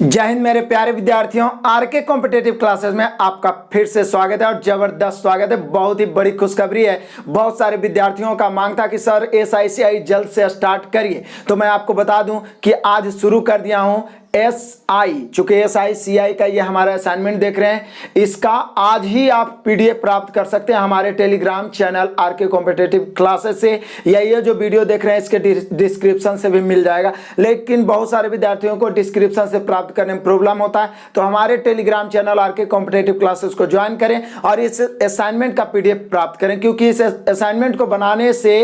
जय हिंद मेरे प्यारे विद्यार्थियों, आरके कॉम्पिटिटिव क्लासेस में आपका फिर से स्वागत है और जबरदस्त स्वागत है। बहुत ही बड़ी खुशखबरी है। बहुत सारे विद्यार्थियों का मांग था कि सर SICI जल्द से स्टार्ट करिए, तो मैं आपको बता दूं कि आज शुरू कर दिया हूं SI। चूंकि SICI का ये हमारा असाइनमेंट देख रहे हैं, इसका आज ही आप PDF प्राप्त कर सकते हैं हमारे Telegram channel RK competitive classes से, या ये जो वीडियो देख रहे हैं इसके डिस्क्रिप्शन से भी मिल जाएगा। लेकिन बहुत सारे विद्यार्थियों को डिस्क्रिप्शन से प्राप्त करने में प्रॉब्लम होता है, तो हमारे Telegram channel RK competitive classes को ज्वाइन करें और इस असाइनमेंट का PDF प्राप्त करें, क्योंकि इस असाइनमेंट को बनाने से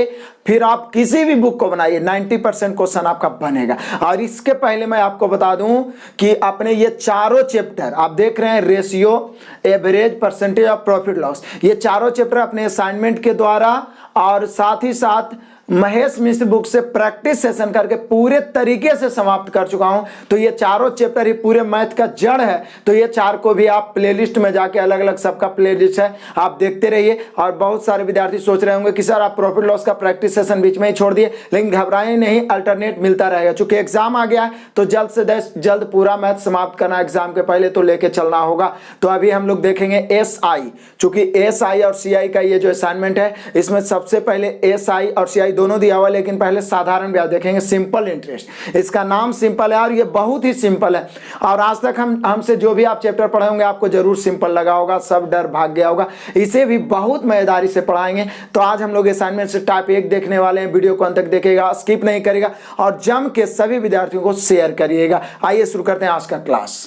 फिर आप किसी भी बुक को बनाइए 90% क्वेश्चन आपका बनेगा। और इसके पहले मैं आपको बता दूं कि अपने ये चारों चैप्टर आप देख रहे हैं, ratio, average, percentage of profit loss, ये चारों चैप्टर अपने असाइनमेंट के द्वारा और साथ ही साथ महेश मिश्र बुक से प्रैक्टिस सेशन करके पूरे तरीके से समाप्त कर चुका हूं। तो ये चारों चैप्टर ही पूरे मैथ का जड़ है। तो ये चार को भी आप प्लेलिस्ट में जाके अलग अलग सबका प्लेलिस्ट है, आप देखते रहिए। और बहुत सारे विद्यार्थी सोच रहे होंगे कि सर आप प्रॉफिट लॉस का प्रैक्टिस सेशन बीच में ही छोड़ दिए, लेकिन घबराए नहीं, अल्टरनेट मिलता रहेगा। चूंकि एग्जाम आ गया है तो जल्द से जल्द पूरा मैथ समाप्त करना एग्जाम के पहले, तो लेके चलना होगा। तो अभी हम लोग देखेंगे SI। चूंकि SI और CI का ये जो असाइनमेंट है, इसमें सबसे पहले SI और CI दोनों दिया हुआ, लेकिन पहले साधारण ब्याज देखेंगे, सिंपल इंटरेस्ट। इसका नाम सिंपल है और ये बहुत ही सिंपल है। और आज तक हमसे जो भी आप चैप्टर पढ़े होंगे आपको जरूर सिंपल लगा होगा, सब डर भाग गया होगा। इसे भी बहुत मजेदारी से पढ़ाएंगे। तो आज हम लोग असाइनमेंट से टाइप 1 देखने वाले हैं। वीडियो को अंत तक देखिएगा, स्किप नहीं करेगा और जम के सभी विद्यार्थियों को शेयर करिएगा। आइए शुरू करते हैं आज का क्लास।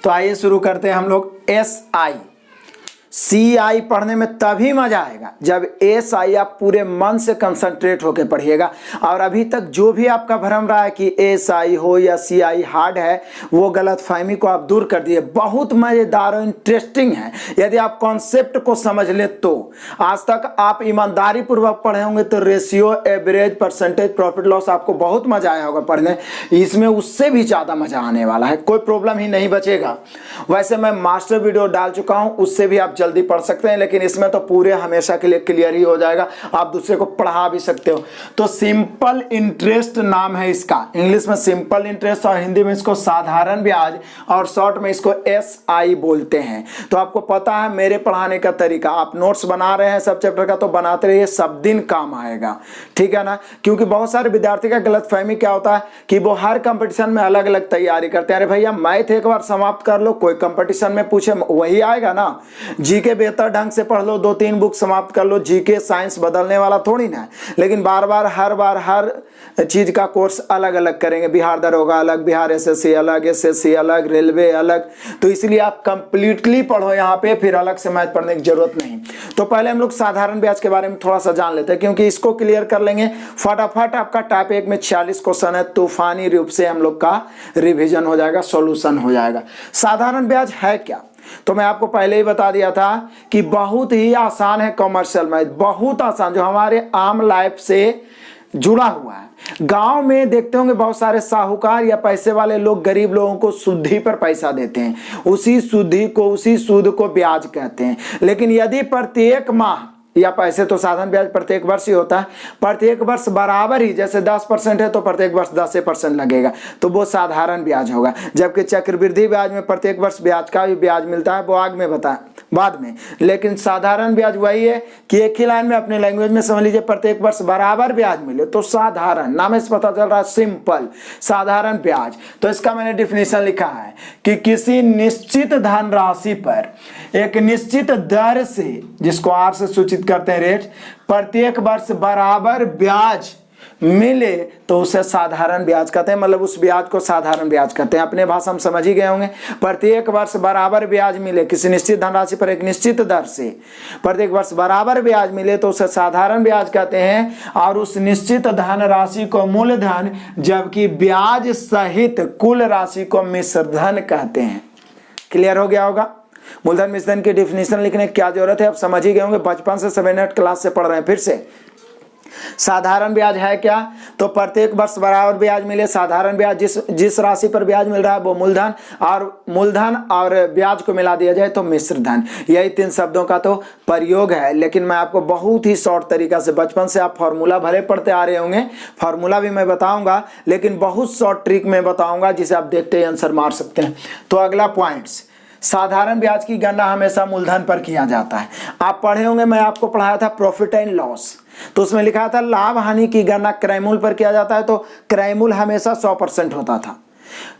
तो आइए शुरू करते हैं हम लोग SI। CI पढ़ने में तभी मजा आएगा जब SI आप पूरे मन से कंसंट्रेट होकर पढ़िएगा। और अभी तक जो भी आपका भ्रम रहा है कि SI हो या CI हार्ड है, वो गलतफहमी को आप दूर कर दिए। बहुत मजेदार और इंटरेस्टिंग है यदि आप कॉन्सेप्ट को समझ ले तो। आज तक आप ईमानदारी पूर्वक पढ़े होंगे तो ratio, average, percentage, profit loss आपको बहुत मजा आया होगा पढ़ने। इसमें उससे भी ज्यादा मजा आने वाला है, कोई प्रॉब्लम ही नहीं बचेगा। वैसे मैं मास्टर वीडियो डाल चुका हूं, उससे भी आप जल्दी पढ़ सकते हैं, लेकिन इसमें तो पूरे हमेशा के लिए क्लियर ही हो जाएगा, आप दूसरे को पढ़ा भी सकते हो। तो सिंपल इंटरेस्ट नाम है इसका, इंग्लिश में सिंपल इंटरेस्ट और हिंदी में इसको साधारण ब्याज और शॉर्ट में इसको SI बोलते हैं। तो आपको पता है मेरे पढ़ाने का तरीका, आप नोट्स बना रहे हैं सब चैप्टर का तो बनाते रहिए, सब दिन काम आएगा, ठीक है ना। क्योंकि बहुत सारे विद्यार्थी का गलतफहमी क्या होता है कि वो हर कंपटीशन में अलग अलग तैयारी करते हैं। अरे भैया मैथ एक बार समाप्त कर लो, कोई कंपटीशन में पूछे वही आएगा ना। जीके बेहतर ढंग से पढ़ लो, 2-3 बुक समाप्त कर लो, जीके साइंस बदलने वाला थोड़ी ना है। लेकिन बार बार हर चीज का कोर्स अलग अलग करेंगे, बिहार दरोगा अलग, बिहार SSC अलग, SSC अलग, रेलवे अलग। तो इसलिए आप कंप्लीटली पढ़ो यहाँ पे, फिर अलग से मैथ पढ़ने की जरूरत नहीं। तो पहले हम लोग साधारण ब्याज के बारे में थोड़ा सा जान लेते हैं, क्योंकि इसको क्लियर कर लेंगे फटाफट। आपका टाइप 1 में 46 क्वेश्चन है, तूफानी रूप से हम लोग का रिविजन हो जाएगा, सॉल्यूशन हो जाएगा। साधारण ब्याज है क्या, तो मैं आपको पहले ही बता दिया था कि बहुत ही आसान है कॉमर्शियल मैथ, बहुत आसान, जो हमारे आम लाइफ से जुड़ा हुआ है। गांव में देखते होंगे बहुत सारे साहूकार या पैसे वाले लोग गरीब लोगों को सुद्धि पर पैसा देते हैं, उसी सुद्धि को, उसी सूद को ब्याज कहते हैं। लेकिन यदि प्रत्येक माह या पैसे तो साधारण ब्याज प्रत्येक वर्ष ही होता है, प्रत्येक वर्ष बराबर ही, जैसे 10% है तो प्रत्येक वर्ष 10% लगेगा, तो वो साधारण ब्याज होगा। जबकि चक्रवृद्धि ब्याज में प्रत्येक वर्ष ब्याज का भी ब्याज मिलता है, वो आगे में बता बाद में। लेकिन साधारण ब्याज वही है कि एक ही लाइन में अपने लैंग्वेज में समझ लीजिए, प्रत्येक वर्ष बराबर ब्याज मिले तो साधारण, नाम से पता चल रहा है सिंपल साधारण ब्याज। तो इसका मैंने डिफिनेशन लिखा है कि किसी निश्चित धनराशि पर एक निश्चित दर से, जिसको R से सूचित करते हैं रेट, प्रत्येक वर्ष बराबर ब्याज मिले तो उसे साधारण ब्याज कहते हैं। मतलब उस ब्याज को साधारण ब्याज कहते हैं। अपने भाषा में समझ ही गए होंगे, प्रत्येक वर्ष बराबर ब्याज मिले, किसी निश्चित धनराशि पर एक निश्चित दर से प्रत्येक वर्ष बराबर ब्याज मिले तो उसे साधारण ब्याज कहते हैं। और उस निश्चित धनराशि को मूलधन, जबकि ब्याज सहित कुल राशि को मिश्रधन कहते हैं। क्लियर हो गया होगा। मूलधन मिश्रधन की डिफिनेशन लिखने की क्या जरूरत है, आप समझ ही गए होंगे, बचपन से 7 क्लास से पढ़ रहे हैं। फिर से साधारण ब्याज है क्या, तो प्रत्येक वर्ष बराबर ब्याज मिले। साधारण ब्याज जिस राशि पर ब्याज मिल रहा है वो मूलधन और ब्याज को मिला दिया जाए तो मिश्र धन। यही 3 शब्दों का तो प्रयोग है। लेकिन मैं आपको बहुत ही शॉर्ट तरीका से, बचपन से आप फॉर्मूला भले पढ़ते आ रहे होंगे, फॉर्मूला भी मैं बताऊंगा, लेकिन बहुत शॉर्ट ट्रिक में बताऊंगा जिसे आप देखते ही आंसर मार सकते हैं। तो अगला पॉइंट्स, साधारण ब्याज की गणना हमेशा मूलधन पर किया जाता है। आप पढ़े होंगे, मैं आपको पढ़ाया था प्रॉफिट एंड लॉस, तो उसमें लिखा था लाभ हानि की गणना क्रयमूल्य पर किया जाता है, तो क्रयमूल्य हमेशा 100% होता था।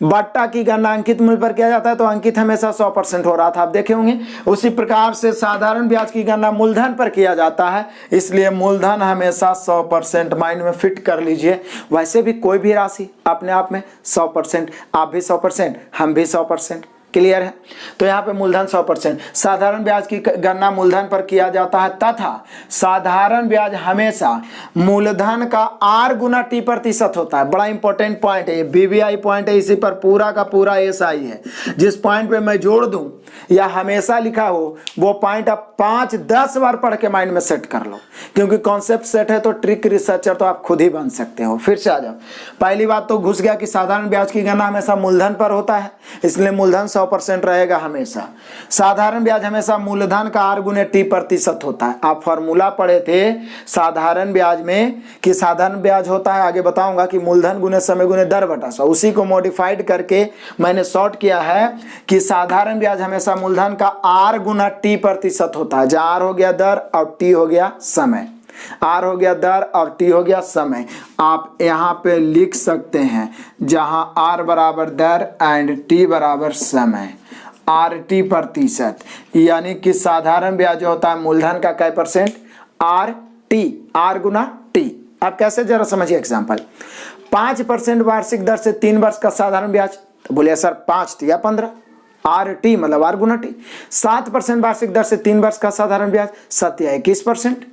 बट्टा की गणना अंकित मूल्य पर किया जाता है, तो अंकित हमेशा 100% हो रहा था, आप देखे होंगे। उसी प्रकार से साधारण ब्याज की गणना मूलधन पर किया जाता है, इसलिए मूलधन हमेशा 100%, माइंड में फिट कर लीजिए। वैसे भी कोई भी राशि अपने आप में 100%, आप भी 100%, हम भी 100%, क्लियर है। तो यहाँ पे मूलधन 100%, साधारण ब्याज की गणना मूलधन पर किया जाता है तथा साधारण ब्याज हमेशा मूलधन का R गुना T प्रतिशत होता है। बड़ा इंपॉर्टेंट पॉइंट है, BBI पॉइंट है, इसी पर पूरा का पूरा SI है। जिस पॉइंट पे मैं जोड़ दूं या हमेशा लिखा हो वो पॉइंट आप 5-10 बार पढ़ के माइंड में सेट कर लो, क्योंकि कॉन्सेप्ट सेट है तो ट्रिक रिसर्चर तो आप खुद ही बन सकते हो। फिर से आ जाओ, पहली बात तो घुस गया कि साधारण ब्याज की गणना हमेशा मूलधन पर होता है, इसलिए मूलधन 100% रहेगा हमेशा। साधारण ब्याज हमेशा मूलधन का R गुने T प्रतिशत होता है। आप फॉर्मूला पढ़े थे साधारण ब्याज में कि साधारण ब्याज होता है, आगे बताऊंगा कि मूलधन गुने समय गुने दर बटा 100, उसी को मॉडिफाइड करके मैंने शॉर्ट किया है कि साधारण ब्याज हमेशा मूलधन का R गुना T प्रतिशत होता है, जहां R हो गया दर और T हो गया समय। R हो गया दर और T हो गया समय। आप यहाँ पे लिख सकते हैं जहां R बराबर दर एंड T बराबर समय, RT प्रतिशत, यानी कि साधारण ब्याज जो होता है मूलधन का कै %, RT, R गुना T। आप कैसे, जरा समझिए एग्जांपल। 5% वार्षिक दर से 3 वर्ष का साधारण ब्याज, तो बोलिए सर 5 या 15, RT मतलब R गुना T। 7% वार्षिक दर से 3 वर्ष का साधारण ब्याज, 7 या 21%।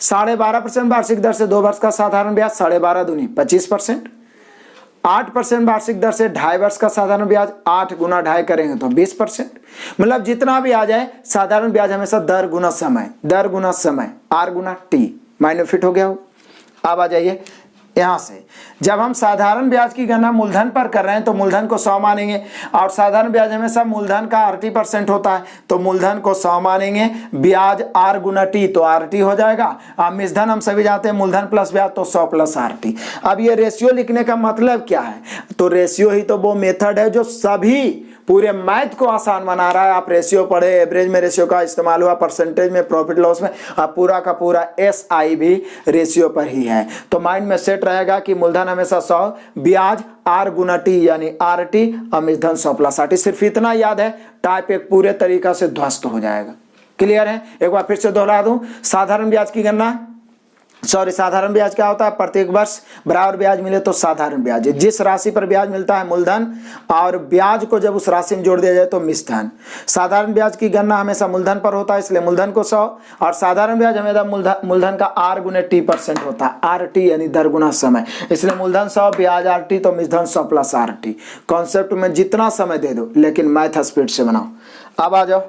12.5% वार्षिक दर से 2 वर्ष का साधारण ब्याज, 12.5 दूनी 25%। 8% वार्षिक दर से 2.5 वर्ष का साधारण ब्याज, 8 गुना 2.5 करेंगे तो 20%। मतलब जितना भी आ जाए, साधारण ब्याज हमेशा दर गुना समय, दर गुना समय, R गुना T, माइंड में फिट हो गया हो। अब आ जाइए यहां से, जब हम साधारण ब्याज की गणना मूलधन पर कर रहे हैं तो मूलधन को 100 मानेंगे, और साधारण ब्याज हमेशा मूलधन का RT% होता है, तो मूलधन को 100 मानेंगे, ब्याज R गुना T तो RT हो जाएगा। अब मिश्रधन हम सभी जानते हैं, मूलधन प्लस ब्याज तो 100 प्लस RT। अब ये रेशियो लिखने का मतलब क्या है, तो रेशियो ही तो वो मेथड है जो सभी पूरे मैथ को आसान बना रहा है। आप रेशियो पढ़े, एवरेज में रेशियो का इस्तेमाल हुआ, परसेंटेज में, प्रॉफिट लॉस में, आप पूरा का पूरा SI भी रेशियो पर ही है। तो माइंड में सेट रहेगा कि मूलधन हमेशा 100, ब्याज R गुना T यानी RT, और मिश्रधन 100 प्लस RT। सिर्फ इतना याद है, टाइप एक पूरे तरीका से ध्वस्त हो जाएगा। क्लियर है। एक बार फिर से दोहरा दूं, साधारण ब्याज की गणना, साधारण ब्याज क्या होता है, प्रत्येक वर्ष बराबर ब्याज मिले तो साधारण ब्याज। जिस राशि पर ब्याज मिलता है मूलधन, और ब्याज को जब उस राशि में जोड़ दिया जाए तो मिश्रधन। साधारण ब्याज की गणना हमेशा मूलधन पर होता है, इसलिए मूलधन को 100, और साधारण ब्याज हमेशा मूलधन का R गुने T% होता है, RT यानी दर गुना समय, इसलिए मूलधन 100, ब्याज RT तो मिश्रधन 100 प्लस RT। कॉन्सेप्ट में जितना समय दे दो, लेकिन मैथ स्पीड से बनाओ। अब आ जाओ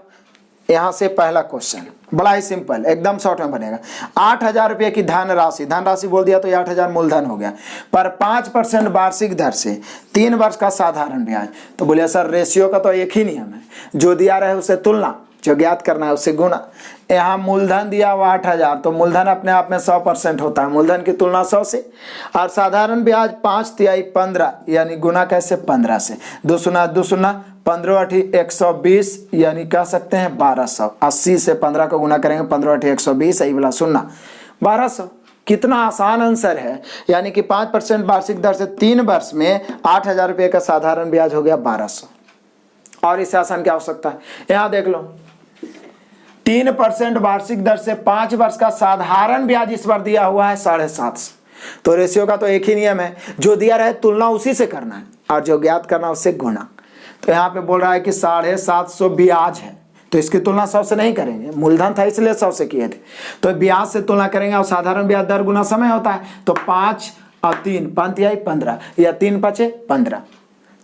यहां से पहला क्वेश्चन, बड़ा ही सिंपल, एकदम शॉर्ट में बनेगा। 8,000 रुपये की धनराशि बोल दिया तो 8,000 मूलधन हो गया, पर 5% वार्षिक दर से 3 वर्ष का साधारण ब्याज। तो बोलिए सर रेशियो का तो एक ही नियम है, जो दिया रहे उसे तुलना, जो ज्ञात करना है उससे गुना। यहाँ मूलधन दिया हुआ 8,000, तो मूलधन अपने आप में 100% होता है, मूलधन की तुलना 100 से, और साधारण ब्याज 5 तिहाई 15 यानी गुना कैसे 15 से, 2 सुना 15 8 120 यानी कह सकते हैं 1200। 80 से 15 को गुना करेंगे, 15 8 120, सही बोला, सुनना 1200। कितना आसान आंसर है, यानी कि 5% वार्षिक दर से 3 वर्ष में 8,000 रुपये का साधारण ब्याज हो गया 1200। और इससे आसान क्या हो सकता है, यहाँ देख लो, 3% वार्षिक दर से 5 वर्ष का साधारण ब्याज इस बार दिया हुआ है 750। तो रेशियो का तो एक ही नियम है, जो दिया रहे तुलना उसी से करना है, और जो ज्ञात करना उससे गुणा। तो यहाँ पे बोल रहा है कि 750 ब्याज है, तो इसकी तुलना 100 से नहीं करेंगे, मूलधन था इसलिए 100 से किए थे, तो ब्याज से तुलना करेंगे, और साधारण ब्याज दर गुना समय होता है, तो 5 और 3 5 तिहाई 15 या 3 5 15।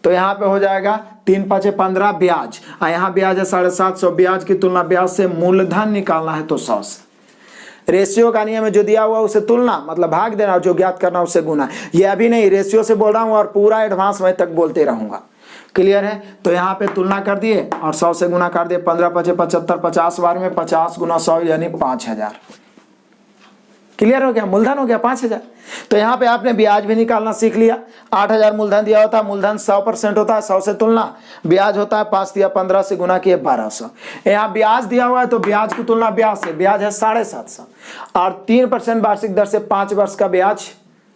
तो यहाँ पे हो जाएगा 3 5 15 ब्याज, और यहाँ ब्याज है 750, ब्याज की तुलना ब्याज से मूलधन निकालना है तो 100 से। रेशियो का नियम है, जो दिया हुआ उसे तुलना मतलब भाग देना और जो ज्ञात करना उससे गुना। ये अभी नहीं, रेशियो से बोल रहा हूँ और पूरा एडवांस में तक बोलते रहूंगा। क्लियर है? तो यहाँ पे तुलना कर दिए और 100 से गुना कर दिए। 15 × 5 = 75, 50 बार में 50 × 100 यानी 5000। क्लियर हो गया? मूलधन हो गया 5000। तो यहाँ पे आपने ब्याज भी निकालना सीख लिया। 8000 मूलधन दिया होता है, मूलधन 100% होता है, 100 से तुलना, ब्याज होता है 5 दिया 15 से गुना किए 1200। यहाँ ब्याज दिया हुआ है तो ब्याज की तुलना ब्याज से, ब्याज है 750 और 3% वार्षिक दर से 5 वर्ष का ब्याज,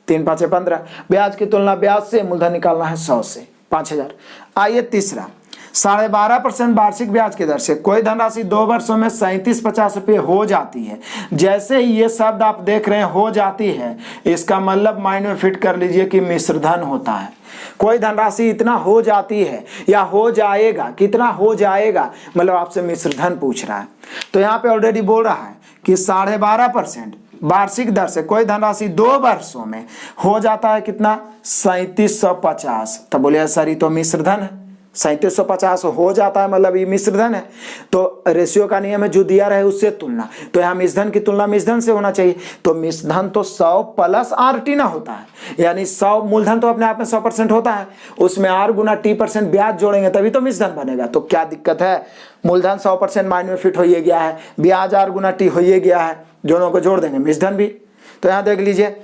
3 × 5 = 15। ब्याज की तुलना ब्याज से, मूलधन निकालना है 100 से 5000। आइए तीसरा, 12.5% वार्षिक ब्याज की दर से कोई धनराशि 2 वर्षों में 3750 रुपये हो जाती है। जैसे ही ये शब्द आप देख रहे हैं हो जाती है, इसका मतलब माइंड में फिट कर लीजिए कि मिश्र धन होता है। कोई धनराशि इतना हो जाती है या हो जाएगा, कितना हो जाएगा मतलब आपसे मिश्र धन पूछ रहा है। तो यहाँ पे ऑलरेडी बोल रहा है कि 12.5% वार्षिक दर से कोई धनराशि 2 वर्षों में हो जाता है कितना, 3750। तब बोले सर ये तो मिश्र धन है, 3750 हो जाता है मतलब ये मिश्र धन है। तो रेशियो का नियम है, जो दिया रहे उससे तुलना। तो यहाँ मिश्र धन की तुलना मिश्र धन से होना चाहिए। तो मिश्र धन तो 100 + RT ना होता है, यानी 100 मूलधन तो अपने आप में 100% होता है, उसमें R × T% ब्याज जोड़ेंगे तभी तो मिश्र धन बनेगा। तो क्या दिक्कत है? मूलधन 100% माइंड में फिट हो ही गया है, ब्याज R × T हो ही गया है, दोनों को जोड़ देंगे मिश्र धन भी। तो यहाँ देख लीजिए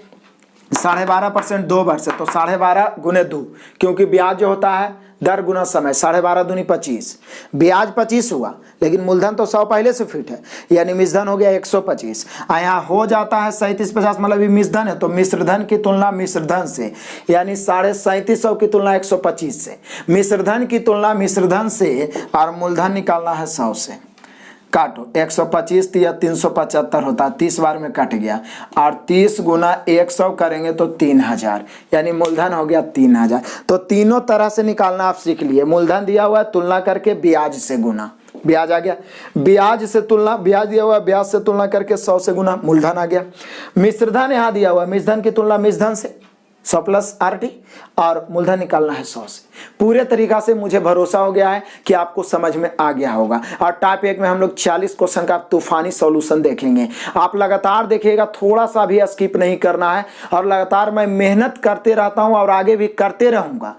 12.5% 2 वर्ष है तो 12.5 × 2, क्योंकि ब्याज जो होता है दर गुना समय, 12.5 दूनी 25, ब्याज 25 हुआ लेकिन मूलधन तो 100 पहले से फिट है, यानी मिश्र धन हो गया 125। यहाँ हो जाता है 3750 मतलब ये मिश्र धन है, तो मिश्र धन की तुलना मिश्र धन से, यानी 3750 की तुलना 125 से, मिश्र धन की तुलना मिश्र धन से और मूलधन निकालना है 100 से। काटो, 125 या 375 होता है, 30 बार में कट गया और 30 × 100 करेंगे तो 3000, यानी मूलधन हो गया 3000। तो तीनों तरह से निकालना आप सीख लिए। मूलधन दिया हुआ है, तुलना करके ब्याज से गुना, ब्याज आ गया, ब्याज से तुलना, ब्याज दिया हुआ है, ब्याज से तुलना करके 100 से गुना, मूलधन आ गया। मिश्र धन यहाँ दिया हुआ है, मिश्र धन की तुलना मिश्र धन से 100 + RT और मूलधन निकालना है 100 से। पूरे तरीका से मुझे भरोसा हो गया है कि आपको समझ में आ गया होगा। और टाइप 1 में हम लोग 40 क्वेश्चन का तूफानी सॉल्यूशन देखेंगे। आप लगातार देखिएगा, थोड़ा सा भी स्किप नहीं करना है और लगातार मैं मेहनत करते रहता हूं और आगे भी करते रहूंगा।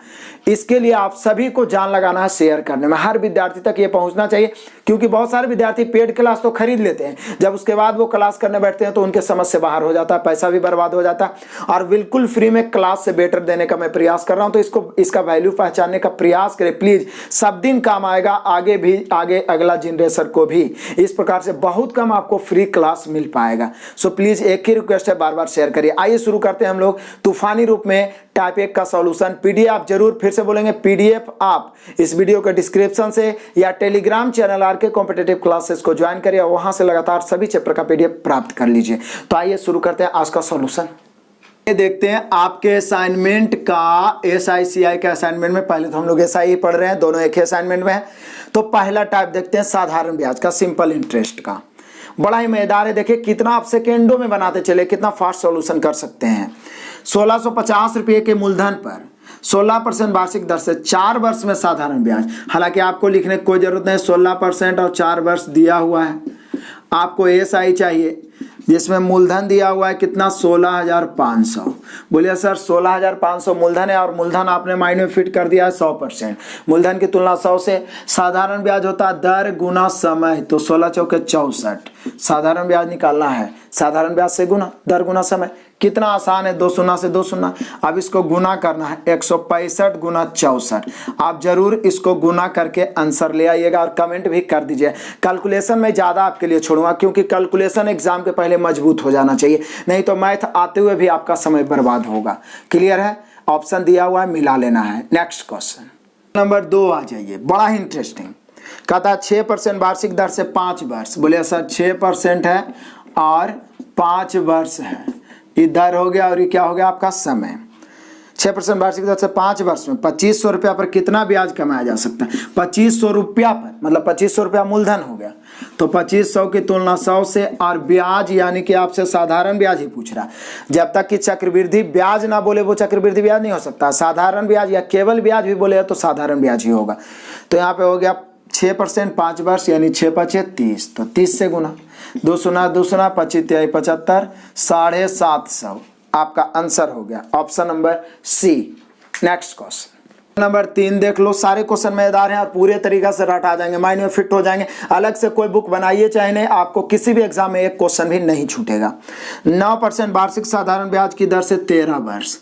इसके लिए आप सभी को जान लगाना है शेयर करने में, हर विद्यार्थी तक ये पहुंचना चाहिए, क्योंकि बहुत सारे विद्यार्थी पेड क्लास तो खरीद लेते हैं, जब उसके बाद वो क्लास करने बैठते हैं तो उनके समझ से बाहर हो जाता है, पैसा भी बर्बाद हो जाता है। और बिल्कुल फ्री में क्लास से बेटर देने का मैं प्रयास कर रहा हूं, तो इसका वैल्यू पहचानने का प्रयास करें प्लीज। सब दिन काम आएगा, आगे भी, आगे अगला जनरेशन को भी इस प्रकार से बहुत कम आपको फ्री क्लास मिल पाएगा। सो प्लीज एक ही रिक्वेस्ट है, बार बार शेयर करिए। आइए शुरू करते हैं हम लोग तूफानी रूप में टाइप 1 का सॉल्यूशन। पीडीएफ आप जरूर, फिर से बोलेंगे, पीडीएफ आप इस वीडियो के डिस्क्रिप्शन से या Telegram channel RK competitive classes को ज्वाइन करिए और वहां से लगातार सभी चैप्टर का पीडीएफ प्राप्त कर लीजिए। तो आइए शुरू करते हैं आज का सॉल्यूशन। ये देखते हैं आपके असाइनमेंट का, SICI के असाइनमेंट में, पहले तो हम लोग SI ही पढ़ रहे हैं, दोनों एक ही असाइनमेंट में है। तो पहला टाइप देखते हैं साधारण ब्याज का, सिंपल इंटरेस्ट का। बड़ा ही मजेदार है, देखिए कितना आप सेकेंडों में बनाते चले, कितना फास्ट सॉल्यूशन कर सकते हैं। 1650 रुपये के मूलधन पर 16% वार्षिक दर से 4 वर्ष में साधारण ब्याज। हालांकि आपको लिखने की कोई जरूरत नहीं, 16% और 4 वर्ष दिया हुआ है। आपको SI चाहिए जिसमें मूलधन दिया हुआ है कितना, 16,500। बोलिए सर 16,500 मूलधन है और मूलधन आपने माइंड में फिट कर दिया है 100%। मूलधन की तुलना 100 से। साधारण ब्याज होता है दर गुना समय, तो 16 चौके 64 साधारण ब्याज निकालना है। साधारण ब्याज से गुना, दर गुना समय, कितना आसान है, 2 शून्य से 2 शून्य। अब इसको गुना करना है, 165 गुना 64। आप जरूर इसको गुना करके आंसर ले आइएगा और कमेंट भी कर दीजिए। कैलकुलेशन में ज़्यादा आपके लिए छोड़ूंगा, क्योंकि कैलकुलेशन एग्जाम के पहले मजबूत हो जाना चाहिए, नहीं तो मैथ आते हुए भी आपका समय बर्बाद होगा। क्लियर है? ऑप्शन दिया हुआ है, मिला लेना है। नेक्स्ट क्वेश्चन नंबर 2 आ जाइए, बड़ा ही इंटरेस्टिंग। कहता है 6% वार्षिक दर से 5 वर्ष। बोले सर 6% है और 5 वर्ष है, ये दर हो गया और ये क्या हो गया आपका समय। 6% वार्षिक दर से 5 वर्ष में 2500 रुपया पर कितना ब्याज कमाया जा सकता है। 2500 रुपया पर मतलब 2500 रुपया मूलधन हो गया, तो 2500 की तुलना 100 से और ब्याज यानी कि आपसे साधारण ब्याज ही पूछ रहा है। जब तक कि चक्रवृद्धि ब्याज ना बोले वो चक्रवृद्धि ब्याज नहीं हो सकता। साधारण ब्याज या केवल ब्याज भी बोले तो साधारण ब्याज ही होगा। तो यहाँ पे हो गया 6% 5 वर्ष यानी 6 × 5 = 30, तो 30 से गुना, दो सुना 25 75 750 आपका आंसर हो गया option number C. Next question number 3 देख लो, सारे क्वेश्चन मजेदार हैं और पूरे तरीका से रट आ जाएंगे, माइंड में फिट हो जाएंगे। अलग से कोई बुक बनाइए चाहे नहीं, आपको किसी भी एग्जाम में एक क्वेश्चन भी नहीं छूटेगा। 9% वार्षिक साधारण ब्याज की दर से 13 वर्ष,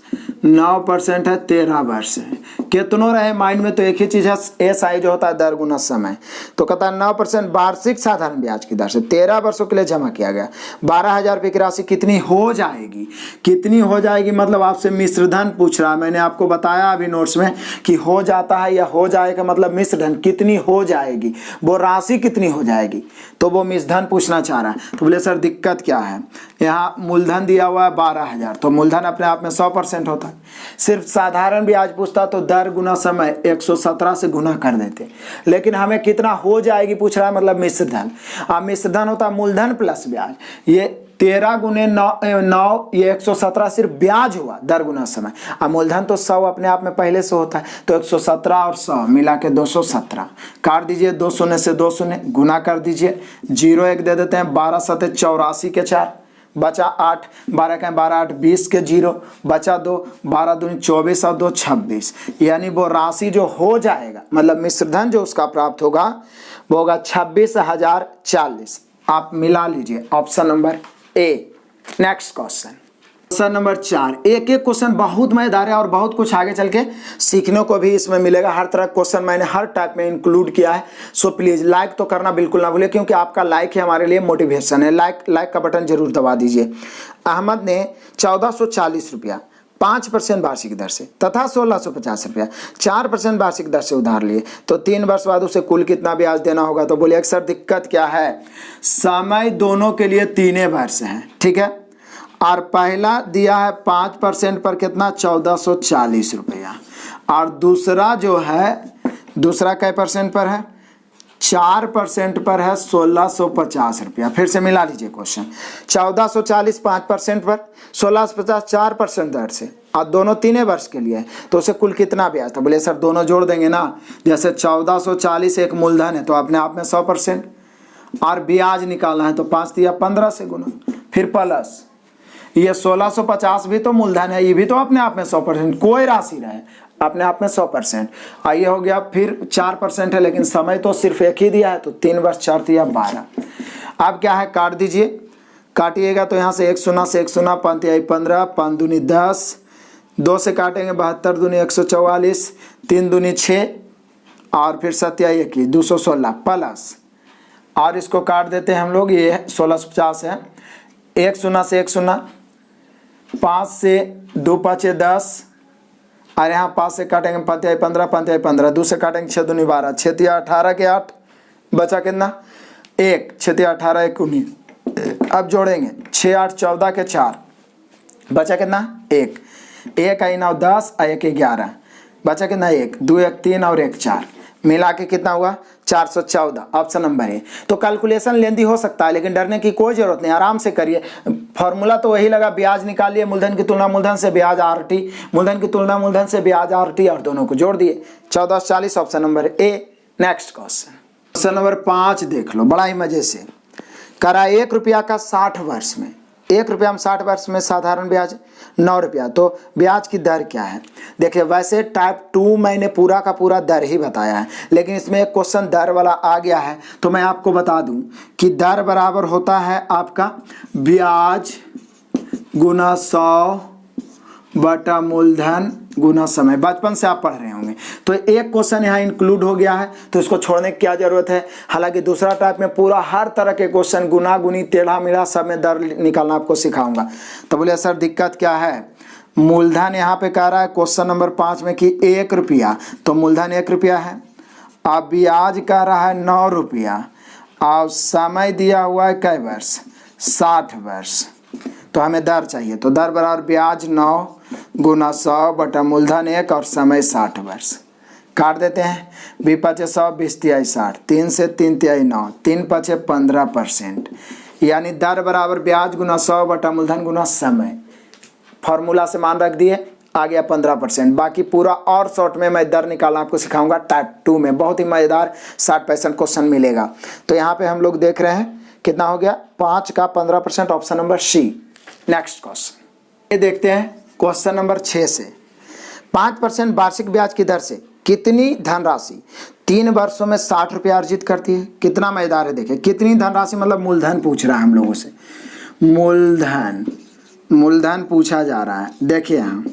9% है 13 वर्ष है, कितनों रहे माइंड में, तो एक ही चीज है SI जो होता है दर गुना समय। तो कहता है 9% वार्षिक साधारण ब्याज की दर से 13 वर्षों के लिए जमा किया गया 12,000 रुपये की राशि कितनी हो जाएगी, कितनी हो जाएगी मतलब आपसे मिश्र धन पूछ रहा है। मैंने आपको बताया अभी नोट्स में कि हो जाता है या हो जाएगा मतलब मिश्र धन कितनी हो जाएगी, वो राशि कितनी हो जाएगी, तो वो मिश्र धन पूछना चाह रहा है। तो बोले सर दिक्कत क्या है, यहाँ मूलधन दिया हुआ है 12,000, तो मूलधन अपने आप में 100% होता है। सिर्फ साधारण ब्याज पूछता तो दर गुना समय 117 से गुना कर देते, लेकिन हमें कितना हो जाएगी पूछ रहा है मतलब मिश्र धन। अब मिश्र धन होता है मूलधन प्लस ब्याज, ये 13 गुने 9 ये 117 सिर्फ ब्याज हुआ दर गुना समय। अब मूलधन तो 100 अपने आप में पहले से होता है, तो 117 और 100 मिला के 217 काट दीजिए, 2 शून्य से 2 शून्य गुना कर दीजिए, 0 1 दे देते हैं, 12 7 84 के 4 बचा 8, 12 का 12 8 20 के 0 बचा 2, 12 दूनी 24 और 2 26, यानी वो राशि जो हो जाएगा मतलब मिश्र धन जो उसका प्राप्त होगा वो होगा 26,040। आप मिला लीजिए option number A. Next question number 4, एक एक क्वेश्चन बहुत मजेदार है और बहुत कुछ आगे चल के सीखने को भी इसमें मिलेगा। हर तरह क्वेश्चन मैंने हर टाइप में इंक्लूड किया है, सो प्लीज लाइक तो करना बिल्कुल ना भूलिए, क्योंकि आपका लाइक है हमारे लिए मोटिवेशन है। लाइक का बटन जरूर दबा दीजिए। अहमद ने 1440 रुपया 5% वार्षिक दर से तथा 1650 रुपया 4% वार्षिक दर से उधार लिए, तो 3 वर्ष बाद उसे कुल कितना ब्याज देना होगा। तो बोलिए सर दिक्कत क्या है, समय दोनों के लिए 3 वर्ष है, ठीक है, और पहला दिया है 5% पर कितना 1440 रुपया, और दूसरा जो है दूसरा कै परसेंट पर है 4% पर है 1650 रुपया। फिर से मिला लीजिए क्वेश्चन, 1440 5% पर 1650 4% दर से, और दोनों 3 वर्ष के लिए है, तो उसे कुल कितना ब्याज था। बोले सर दोनों जोड़ देंगे ना, जैसे 1440 एक मूलधन है तो अपने आप में 100%, और ब्याज निकालना है तो 5 दिया 15 से गुना, फिर प्लस ये 1650 भी तो मूलधन है, ये भी तो अपने आप में 100%, कोई राशि रहे अपने आप में 100%। आइए हो गया, फिर 4% है लेकिन समय तो सिर्फ एक ही दिया है, तो 3 वर्ष 4 दिया 12। अब क्या है काट दीजिए, काटिएगा तो यहाँ से 1 शून्य से 1 शून्य 5 तिहाई 15 5 दूनी 10, 2 से काटेंगे 72 दूनी 144 3 दूनी 6 और फिर 7 तिहाई 21 216 प्लस, और इसको काट देते हैं हम लोग, ये 1650 है, 1 शून्य से 1 शून्य 5 से 2 5 10, और यहाँ 5 से काटेंगे 5 तिहाई 15 5 तिहाई 15, 2 से काटेंगे 6 दूनी 12 6 तिहाई 18 के 8 बचा कितना 1 6 तिहाई 18 1 19, अब जोड़ेंगे 6 8 14 के 4 बचा कितना 1 1 आई 9 10 और 1 11 बचा कितना 1 2 1 3 और 1 4, मिला के कितना हुआ 414, ऑप्शन नंबर ए। तो कैलकुलेशन लेंदी हो सकता है लेकिन डरने की कोई जरूरत नहीं, आराम से करिए। फॉर्मूला तो वही लगा, ब्याज निकालिए, मूलधन की तुलना मूलधन से ब्याज RT, मूलधन की तुलना मूलधन से ब्याज RT, और दोनों को जोड़ दिए 1440, option number A. Next question number 5 देख लो, बड़ा ही मजे से करा। 1 रुपया का 60 वर्ष में, 1 रुपया में 60 वर्ष में साधारण ब्याज 9 रुपया, तो ब्याज की दर क्या है। देखिए वैसे टाइप 2 मैंने पूरा का पूरा दर ही बताया है, लेकिन इसमें एक क्वेश्चन दर वाला आ गया है, तो मैं आपको बता दूं कि दर बराबर होता है आपका ब्याज गुना 100 बटा मूलधन गुना समय। बचपन से आप पढ़ रहे होंगे, तो एक क्वेश्चन यहाँ इंक्लूड हो गया है, तो इसको छोड़ने की क्या जरूरत है। हालांकि दूसरा टाइप में पूरा हर तरह के क्वेश्चन गुना गुनी टेढ़ा मेढ़ा सब में दर निकालना आपको सिखाऊंगा। तो बोले सर दिक्कत क्या है, मूलधन यहाँ पे कह रहा है क्वेश्चन नंबर 5 में कि 1 रुपया, तो मूलधन 1 रुपया है, अब ब्याज कह रहा है 9 रुपया, और समय दिया हुआ है कै वर्ष 60 वर्ष, तो हमें दर चाहिए। तो दर बराबर ब्याज 9 गुना 100 बटा मूलधन 1 और समय 60 वर्ष। काट देते हैं, 20 5 100 20 तिहाई 60, 3 से 3 तिहाई 9 3 5 15%, यानी दर बराबर ब्याज गुना 100 बटा मूलधन गुना समय। फॉर्मूला से मान रख दिए, आ गया 15%। बाकी पूरा और शॉर्ट में मैं दर निकालना आपको सिखाऊंगा टाइप 2 में, बहुत ही मज़ेदार 60% क्वेश्चन मिलेगा। तो यहाँ पे हम लोग देख रहे हैं कितना हो गया 5 का 15%, option number C. Next question ये देखते हैं क्वेश्चन नंबर 6 से। 5% वार्षिक ब्याज की दर से कितनी धनराशि 3 वर्षों में 60 रुपया अर्जित करती है? कितना मजेदार है, देखिए कितनी धनराशि मतलब मूलधन पूछ रहा है हम लोगों से, मूलधन पूछा जा रहा है। देखिए यहाँ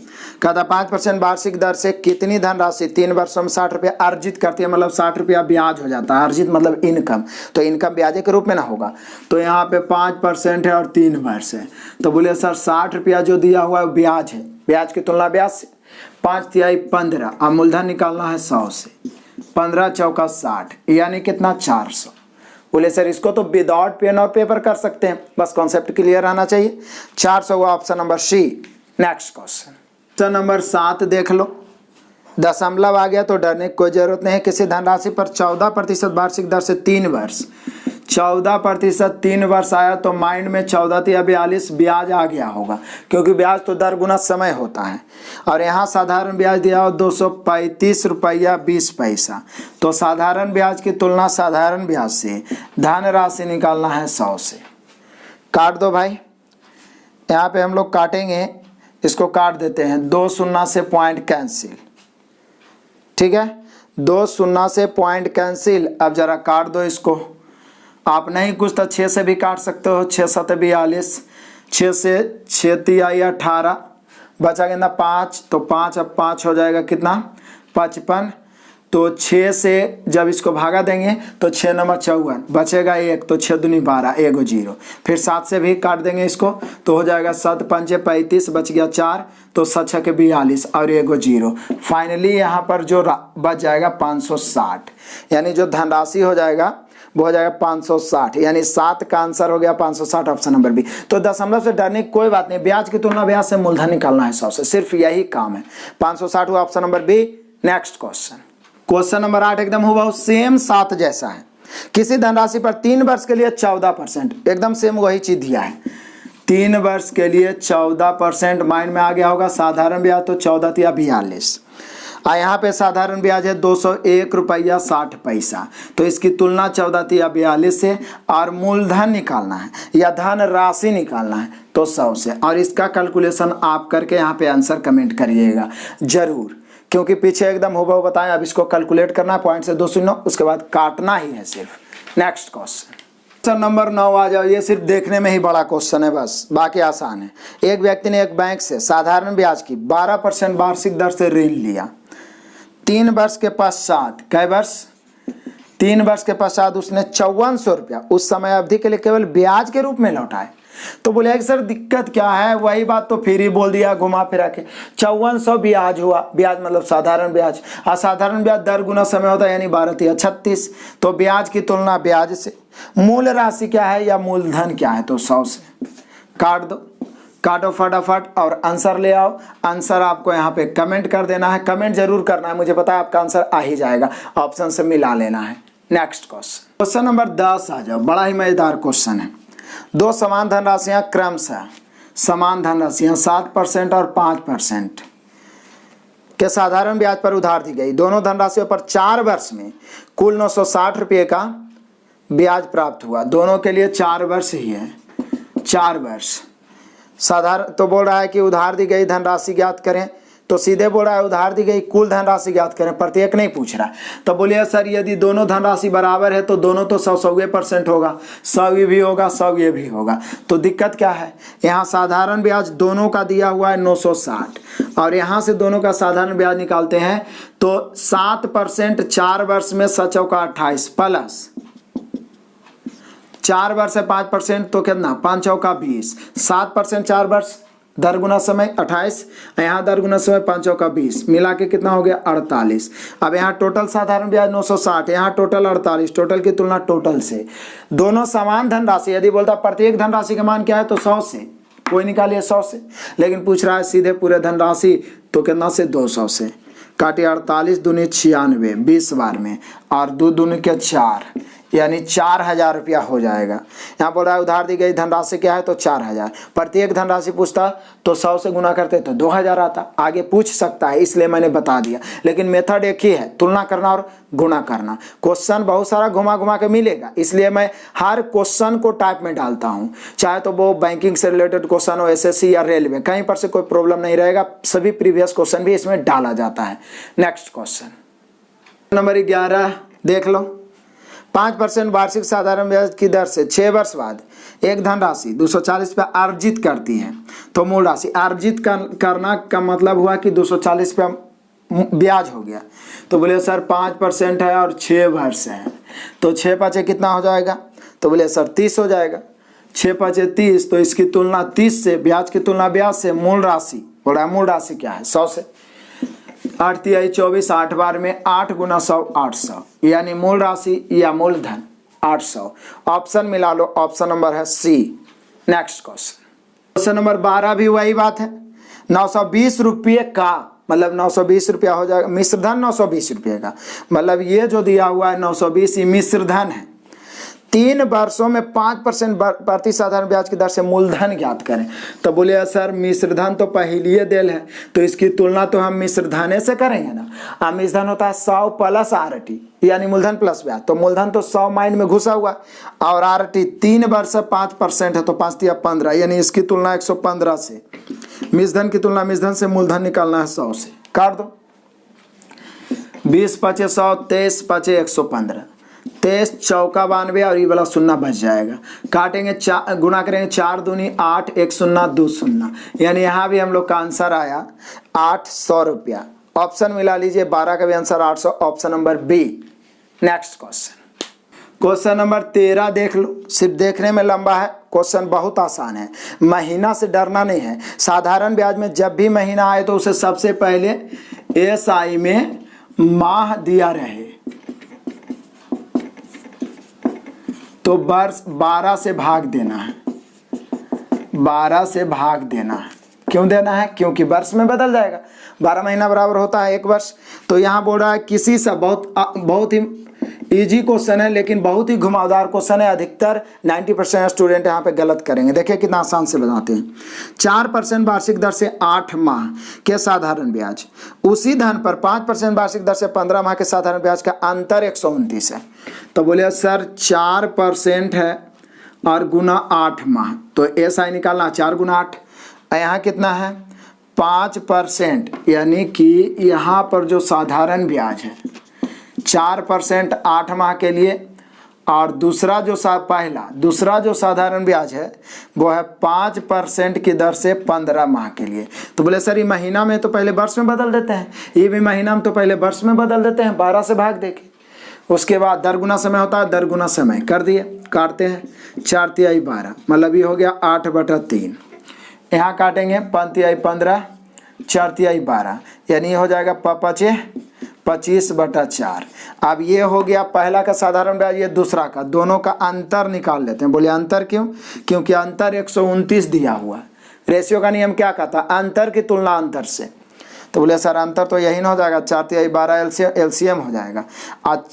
कहता 5% वार्षिक दर से कितनी धनराशि 3 वर्षों में 60 रुपया अर्जित करती है, मतलब 60 रुपया ब्याज हो जाता है। अर्जित मतलब इनकम, तो इनकम ब्याज के रूप में ना होगा। तो यहाँ पे 5% है और 3 वर्ष है, तो बोले सर 60 रुपया जो दिया हुआ है ब्याज है, ब्याज की तुलना ब्याज से 5 तिहाई 15, अब मूलधन निकालना है 100 से, 15 चौका 60 यानी कितना 400। बोले सर इसको तो विदाउट पेन और पेपर कर सकते हैं, बस कॉन्सेप्ट क्लियर रहना चाहिए। 400 हुआ option number C. Next question number 7 देख लो। दशमलव आ गया तो डरने की कोई जरूरत नहीं है। किसी धनराशि पर 14% वार्षिक दर से 3 वर्ष, 14% 3 वर्ष आया तो माइंड में 14 या 42 ब्याज आ गया होगा, क्योंकि ब्याज तो दर गुना समय होता है। और यहाँ साधारण ब्याज दिया हो 235 रुपया 20 पैसा, तो साधारण ब्याज की तुलना साधारण ब्याज से धन राशि निकालना है 100 से। काट दो भाई, यहाँ पे हम लोग काटेंगे, इसको काट देते हैं। 2 शून्य से पॉइंट कैंसिल, ठीक है, 2 शून्य से पॉइंट कैंसिल। अब जरा काट दो इसको, आप नहीं कुछ तो 6 से भी काट सकते हो। 6 7 42, 6 से 6 तिहाई 18, बचा कितना 5, तो 5 अब 5 हो जाएगा कितना 55। तो 6 से जब इसको भागा देंगे तो 6 नंबर 54, बचेगा 1, तो 6 दूनी 12, 1 0। फिर 7 से भी काट देंगे इसको तो हो जाएगा 7 5 35, बच गया 4, तो 7 6 42 और 1 0। फाइनली यहाँ पर जो बच जाएगा 560, यानी जो धनराशि हो जाएगा वो हो जाएगा 560, यानी 7 का आंसर हो गया 560, ऑप्शन नंबर बी। तो दशमलव से डरने की कोई बात नहीं, ब्याज की तुलना ब्याज से मूलधन निकालना है 100 से, सिर्फ यही काम है। 560 हुआ option number B. Next question number 8 एकदम हुआ सेम 7 जैसा है। किसी धनराशि पर 3 वर्ष के लिए 14%, एकदम सेम वही चीज दिया है। 3 वर्ष के लिए 14%, माइंड में आ गया होगा साधारण ब्याज तो 14 या 42, और यहाँ पे साधारण ब्याज है 201 रुपया 60 पैसा, तो इसकी तुलना 14 या 42 से, और मूलधन निकालना है या धन राशि निकालना है तो 100 से। और इसका कैलकुलेशन आप करके यहाँ पे आंसर कमेंट करिएगा जरूर, क्योंकि पीछे एकदम हुबहू बताएं। अब इसको कैलकुलेट करना है, पॉइंट से 2 शून्य, उसके बाद काटना ही है सिर्फ। नेक्स्ट क्वेश्चन नंबर 9 आ जाओ। ये सिर्फ देखने में ही बड़ा क्वेश्चन है, बस बाकी आसान है। एक व्यक्ति ने एक बैंक से साधारण ब्याज की 12% वार्षिक दर से ऋण लिया। 3 वर्ष के पश्चात, कै वर्ष 3 वर्ष के पश्चात उसने 5400 रुपया उस समय अवधि के लिए केवल ब्याज के रूप में लौटाए। तो बोले सर दिक्कत क्या है, वही बात तो फिर ही बोल दिया घुमा फिरा के। 5400 ब्याज हुआ, ब्याज मतलब साधारण ब्याज, असाधारण ब्याज दर गुना समय होता है, यानी 12 या 36, तो ब्याज की तुलना ब्याज से। मूल राशि क्या है या मूलधन क्या है, तो 100 से। काट दो, काटो फटाफट और आंसर ले आओ। आंसर आपको यहाँ पे कमेंट कर देना है, कमेंट जरूर करना है, मुझे पता है आपका आंसर आ ही जाएगा, ऑप्शन से मिला लेना है। नेक्स्ट क्वेश्चन नंबर 10 आ जाओ। बड़ा ही मजेदार क्वेश्चन है। 2 समान धनराशियां क्रमशः, समान धनराशियां 7% और 5% के साधारण ब्याज पर उधार दी गई। दोनों धनराशियों पर 4 वर्ष में कुल 960 रुपये का ब्याज प्राप्त हुआ। दोनों के लिए 4 वर्ष ही है, 4 वर्ष। साधारण तो बोल रहा है कि उधार दी गई धनराशि ज्ञात करें, तो सीधे बोल रहा है उधार दी गई कुल धनराशि ज्ञात करें, प्रत्येक नहीं पूछ रहा है। तो बोलिए सर यदि दोनों धनराशि बराबर है तो दोनों तो 100% होगा, 100 ये भी होगा 100 ये भी होगा। तो दिक्कत क्या है, यहाँ साधारण ब्याज दोनों का दिया हुआ है 960, और यहाँ से दोनों का साधारण ब्याज निकालते हैं तो 7% 4 वर्ष में 7 चौका 28 प्लस 4 वर्ष है 5%, तो कितना 5 चौका 20, 7% 4 वर्ष दर गुना समय 28, यहाँ दर गुना समय 5 चौका 20, मिला के कितना हो गया 48। अब यहाँ टोटल साधारण ब्याज 960, यहाँ टोटल 48, टोटल की तुलना टोटल से। दोनों समान धनराशि, यदि बोलता प्रत्येक धनराशि का मान क्या है तो 100 से, कोई निकालिए 100 से, लेकिन पूछ रहा है सीधे पूरे धनराशि तो कितना से 200 से। काटिए 48 दूनी 96 20 बार में, और 2 दूनी के 4, यानी 4,000 रुपया हो जाएगा। यहाँ बोल रहा है उधार दी गई धनराशि क्या है, तो 4,000। प्रत्येक धनराशि पूछता तो 100 से गुना करते तो 2,000 आता। आगे पूछ सकता है इसलिए मैंने बता दिया, लेकिन मेथड एक ही है, तुलना करना और गुणा करना। क्वेश्चन बहुत सारा घुमा घुमा के मिलेगा, इसलिए मैं हर क्वेश्चन को टाइप में डालता हूँ, चाहे तो वो बैंकिंग से रिलेटेड क्वेश्चन हो, SSC या रेलवे, कहीं पर से कोई प्रॉब्लम नहीं रहेगा। सभी प्रीवियस क्वेश्चन भी इसमें डाला जाता है। नेक्स्ट क्वेश्चन नंबर 11 देख लो। 5% वार्षिक साधारण ब्याज की दर से 6 वर्ष बाद एक धनराशि 240 रुपया अर्जित करती है, तो मूल राशि अर्जित करना का मतलब हुआ कि 240 रुपया ब्याज हो गया। तो बोले सर 5% है और 6 वर्ष है, तो 6 पाँचे कितना हो जाएगा, तो बोले सर 30 हो जाएगा। 6 पाँचे 30, तो इसकी तुलना 30 से, ब्याज की तुलना ब्याज से, मूल राशि बोल रहा है, मूल राशि क्या है 100 से। 8 तिहाई 24, 8 बार में 8 गुना 100 800, यानी मूल राशि या मूलधन 800। ऑप्शन मिला लो, ऑप्शन नंबर है सी। नेक्स्ट क्वेश्चन नंबर 12 भी वही बात है। 920 रुपये का मतलब 920 रुपया हो जाएगा, मिश्र धन 920 रुपये का, मतलब ये जो दिया हुआ है 920 ये मिश्र धन है। 3 वर्षों में 5% प्रति साधारण ब्याज की दर से मूलधन ज्ञात करें। तो बोले सर मिश्र धन तो पहली देल है, तो इसकी तुलना तो हम मिश्र धन से करेंगे ना। मिश्र धन होता है 100 प्लस RT, यानी मूलधन प्लस ब्याज। तो मूलधन तो 100 माइंड में घुसा हुआ, और RT 3 वर्ष 5% है, तो 5 तिया 15, यानी इसकी तुलना 115 से। मिश्र धन की तुलना मिश्र धन से मूलधन निकालना है 100 से। काट दो, 20 5 100, 23 5 115, 23 चौका 92, और ये वाला शून्य बच जाएगा। काटेंगे, गुना करेंगे, 4 दूनी 8, 1 शून्य 2 शून्य, यानी यहाँ भी हम लोग का आंसर आया 800 रुपया। ऑप्शन मिला लीजिए, 12 का भी answer 800, option number B. Next question number 13 देख लो। सिर्फ देखने में लंबा है, क्वेश्चन बहुत आसान है। महीना से डरना नहीं है। साधारण ब्याज में जब भी महीना आए तो उसे सबसे पहले SI में माह दिया रहे, तो वर्ष 12 से भाग देना है। 12 से भाग देना है, क्यों देना है, क्योंकि वर्ष में बदल जाएगा। 12 महीना बराबर होता है 1 वर्ष। तो यहाँ बोल रहा है किसी से बहुत ही इजी क्वेश्चन है, लेकिन बहुत ही घुमावदार क्वेश्चन है। अधिकतर 90% स्टूडेंट यहाँ पे गलत करेंगे। देखिए कितना आसान से बताते हैं। 4% वार्षिक दर से 8 माह के साधारण ब्याज, उसी धन पर 5% वार्षिक दर से 15 माह के साधारण ब्याज का अंतर 129 है। तो बोले सर 4% है और गुना 8 माह, तो SI निकालना 4 गुना 8। यहाँ कितना है 5%, यानी कि यहाँ पर जो साधारण ब्याज है 4% 8 माह के लिए, और दूसरा जो साधारण ब्याज है वो है 5% की दर से 15 माह के लिए। तो बोले सर ये महीना में तो पहले वर्ष में बदल देते हैं, ये भी महीना में तो पहले वर्ष में बदल देते हैं, 12 से भाग देके। उसके बाद दर गुना समय होता है, दर गुना समय कर दिए। काटते हैं, 4 तिहाई 12, मतलब ये हो गया 8/3। यहाँ काटेंगे 5 तिहाई 15, 4 तिहाई 12, यानी ये हो जाएगा 25/4। अब ये हो गया पहला का साधारण ब्याज, ये दूसरा का, दोनों का अंतर निकाल लेते हैं। बोले अंतर क्यों, क्योंकि अंतर 129 दिया हुआ। रेशियो का नियम क्या कहता है, अंतर की तुलना अंतर से। तो बोले सर अंतर तो यही ना हो जाएगा, 4 तिहाई 12 LCM हो जाएगा।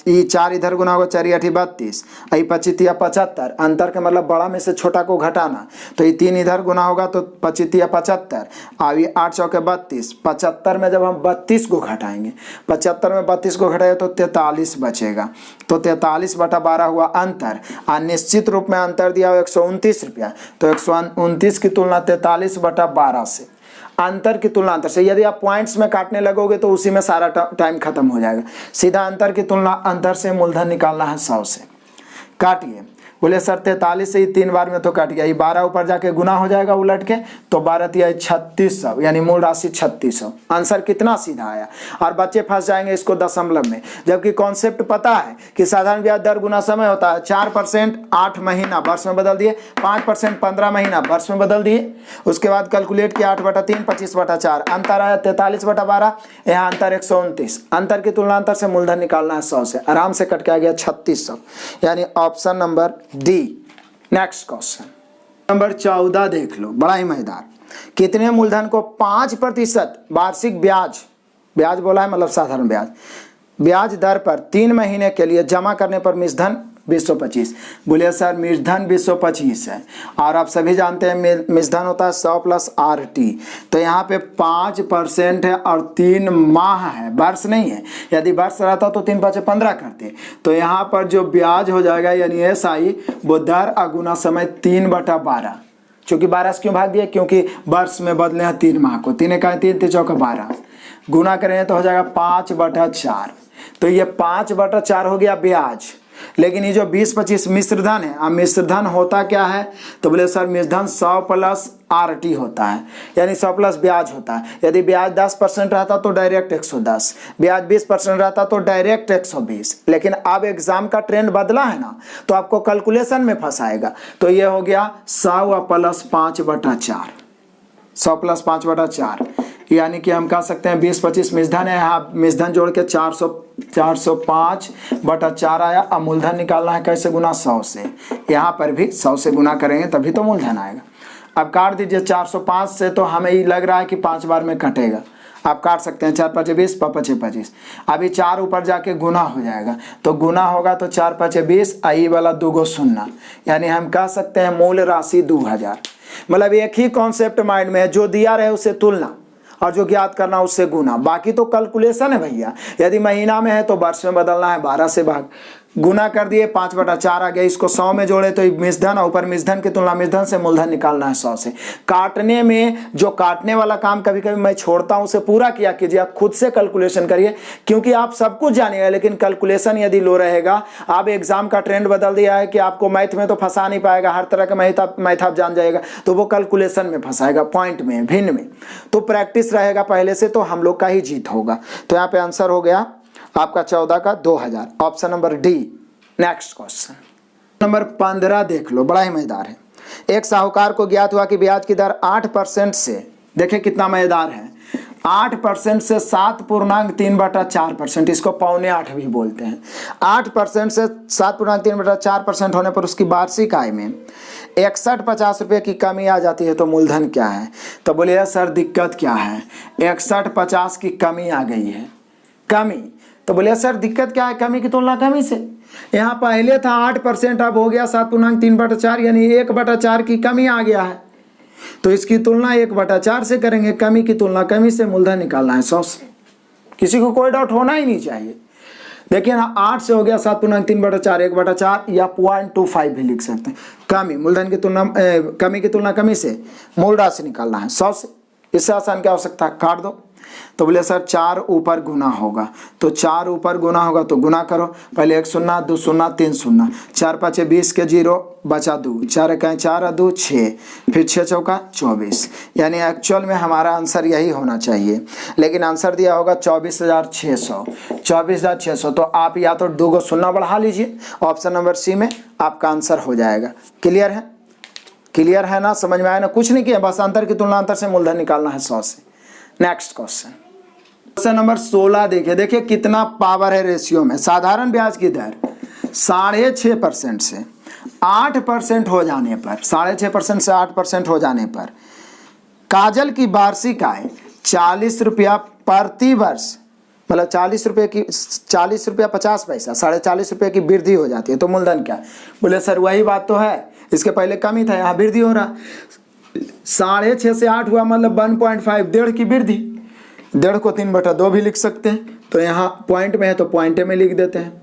ये 4 इधर गुना होगा, 4 8 32, 25 तिया 75, अंतर के मतलब बड़ा में से छोटा को घटाना। तो ये 3 इधर गुना होगा तो 25 तिया 75, अब ये 8 चौके 32, 75 में जब हम 32 को घटाएंगे, 75 में 32 को घटाएंगे तो 43 बचेगा। तो 43/12 हुआ अंतर, और निश्चित रूप में अंतर दिया हुआ 129 रुपया। तो 129 की तुलना 43/12 से, अंतर की तुलना अंतर से। यदि आप पॉइंट्स में काटने लगोगे तो उसी में सारा टाइम खत्म हो जाएगा। सीधा अंतर की तुलना अंतर से मूलधन निकालना है 100 से। काटिए, बोले सर 43 से ही 3 बार में तो कट गया, ये 12 ऊपर जाके गुना हो जाएगा उलट के, तो 12 तिहाई 3600, यानी मूल राशि 3600। आंसर कितना सीधा आया। और बच्चे फंस जाएंगे इसको दशमलव में, जबकि कॉन्सेप्ट पता है कि साधारण ब्याज दर गुना समय होता है। 4% 8 महीना वर्ष में बदल दिए, 5% 15 महीना वर्ष में बदल दिए। उसके बाद कैलकुलेट किया 8/3 25/4, अंतर आया 43/12, यहाँ अंतर 129। अंतर की तुलना अंतर से मूलधन निकालना है 100 से, आराम से कट के आ गया 3600, यानी option number D. Next question number 14 देख लो, बड़ा ही मजेदार। कितने मूलधन को 5% वार्षिक ब्याज बोला है मतलब साधारण ब्याज दर पर 3 महीने के लिए जमा करने पर मिश्रधन 2025। बोलिए सर मिश्रधन 2025 है, और आप सभी जानते हैं मिश्रधन होता है 100 प्लस RT। तो यहाँ पे 5% है और 3 माह है, वर्ष नहीं है। यदि वर्ष रहता तो 3 5 15 करते। तो यहाँ पर जो ब्याज हो जाएगा यानी SI वो दर अगुना समय 3/12। चूंकि 12 से क्यों भाग दिया, क्योंकि वर्ष में बदले हैं 3 माह को। 3 का 3 3 चौका 12 गुना करें तो हो जाएगा 5/4। तो ये 5/4 हो गया ब्याज। लेकिन ये जो 20-25 मिश्रधन है, अब मिश्रधन होता क्या है, तो बोले सर मिश्रधन 100 प्लस RT होता है, यानी 100 प्लस ब्याज होता है। यदि ब्याज 10% रहता तो डायरेक्ट 110, ब्याज 20% रहता तो डायरेक्ट 120। लेकिन अब एग्जाम का ट्रेंड बदला है ना, तो आपको कैलकुलेशन में फंसाएगा। तो ये हो गया 100 प्लस 5/4, 100 प्लस 5/4, यानी कि हम कह सकते हैं 20-25 मिश्रधन है, यहाँ मिश्रधन जोड़ के 405/4 आया। अब मूलधन निकालना है कैसे, गुना 100 से। यहाँ पर भी 100 से गुना करेंगे तभी तो मूलधन आएगा। अब काट दीजिए 405 से, तो हमें ये लग रहा है कि 5 बार में कटेगा। आप काट सकते हैं 4 5 20, 5 5 25। अभी 4 ऊपर जाके गुना हो जाएगा, तो गुना होगा तो 4 5 20, आई वाला 2 गो 0, यानी हम कह सकते हैं मूल राशि 2000। मतलब एक ही कॉन्सेप्ट माइंड में है, जो दिया रहे उससे तुलना और जो ज्ञात करना उससे गुना। बाकी तो कैलकुलेशन है भैया। यदि महीना में है तो वर्ष में बदलना है, 12 से भाग गुना कर दिए 5/4 आ गया। इसको 100 में जोड़े तो मिश्रधन, और ऊपर मिश्रधन की तुलना मिश्रधन से मूलधन निकालना है 100 से। काटने में जो काटने वाला काम कभी कभी मैं छोड़ता हूं, उसे पूरा किया कीजिए, आप खुद से कैलकुलेशन करिए, क्योंकि आप सब कुछ जानिएगा लेकिन कैलकुलेशन यदि लो रहेगा। आप एग्जाम का ट्रेंड बदल दिया है कि आपको मैथ में तो फंसा नहीं पाएगा, हर तरह का मैथ आप जान जाएगा, तो वो कैलकुलेशन में फंसाएगा, पॉइंट में, भिन्न में। तो प्रैक्टिस रहेगा पहले से, तो हम लोग का ही जीत होगा। तो यहाँ पे आंसर हो गया आपका 14 का 2000, option number D. Next question number 15 देख लो, बड़ा ही मजेदार है। एक साहूकार को ज्ञात हुआ कि ब्याज की दर 8% से, देखिए कितना मजेदार है, 8% से 7.3/4%, इसको 7.25 भी बोलते हैं। 8% से 7.3/4% होने पर उसकी वार्षिक आय में 61-50 रुपये की कमी आ जाती है, तो मूलधन क्या है। तो बोलिए सर दिक्कत क्या है, 61-50 की कमी आ गई है, कमी। तो बोलिए सर दिक्कत क्या है, कमी की तुलना कमी से। यहाँ पहले था 8%, अब हो गया 7.3/4, यानी 1/4 की कमी आ गया है। तो इसकी तुलना 1/4 से करेंगे, कमी की तुलना कमी से, मूलधन निकालना है 100 से। किसी को कोई डाउट होना ही नहीं चाहिए। देखिए ना, 8 से हो गया 7.3/4, 1/4 या 0.25 भी लिख सकते हैं। कमी, मूलधन की तुलना कमी की तुलना कमी से, मूल राशि निकालना है 100 से। इससे आसान क्या हो सकता है, काट दो। तो बोले सर 4 ऊपर गुना होगा, तो 4 ऊपर गुना होगा तो गुना करो, पहले 1 0 2 0 3 0, 4 5 20 के 0 बचा 2, 4 1 4 2 6, फिर 6 चौका 24। यानी एक्चुअल में हमारा आंसर यही होना चाहिए, लेकिन आंसर दिया होगा 24,600, 24,600। तो आप या तो 2 गो 0 बढ़ा लीजिए, ऑप्शन नंबर सी में आपका आंसर हो जाएगा। क्लियर है, क्लियर है ना, समझ में आया ना, कुछ नहीं किया, बस अंतर की तुलना अंतर से मूलधन निकालना है 100 से। नेक्स्ट क्वेश्चन, क्वेश्चन नंबर 16 देखिए, देखिए कितना पावर है रेशियो में। साधारण ब्याज की दर 6.5% से 8% हो जाने पर, 6.5% से 8% हो जाने पर काजल की वार्षिक आय 40 रुपया प्रति वर्ष, मतलब 40 रुपये की 40 रुपया 50 पैसा, 40.5 रुपये की वृद्धि हो जाती है, तो मूलधन क्या है। बोले सर वही बात तो है, इसके पहले कमी था, यहाँ वृद्धि हो रहा। 6.5 से 8 हुआ मतलब 1.5, 1.5 की वृद्धि। 1.5 को 3/2 भी लिख सकते हैं, तो यहाँ पॉइंट में है तो पॉइंट में लिख देते हैं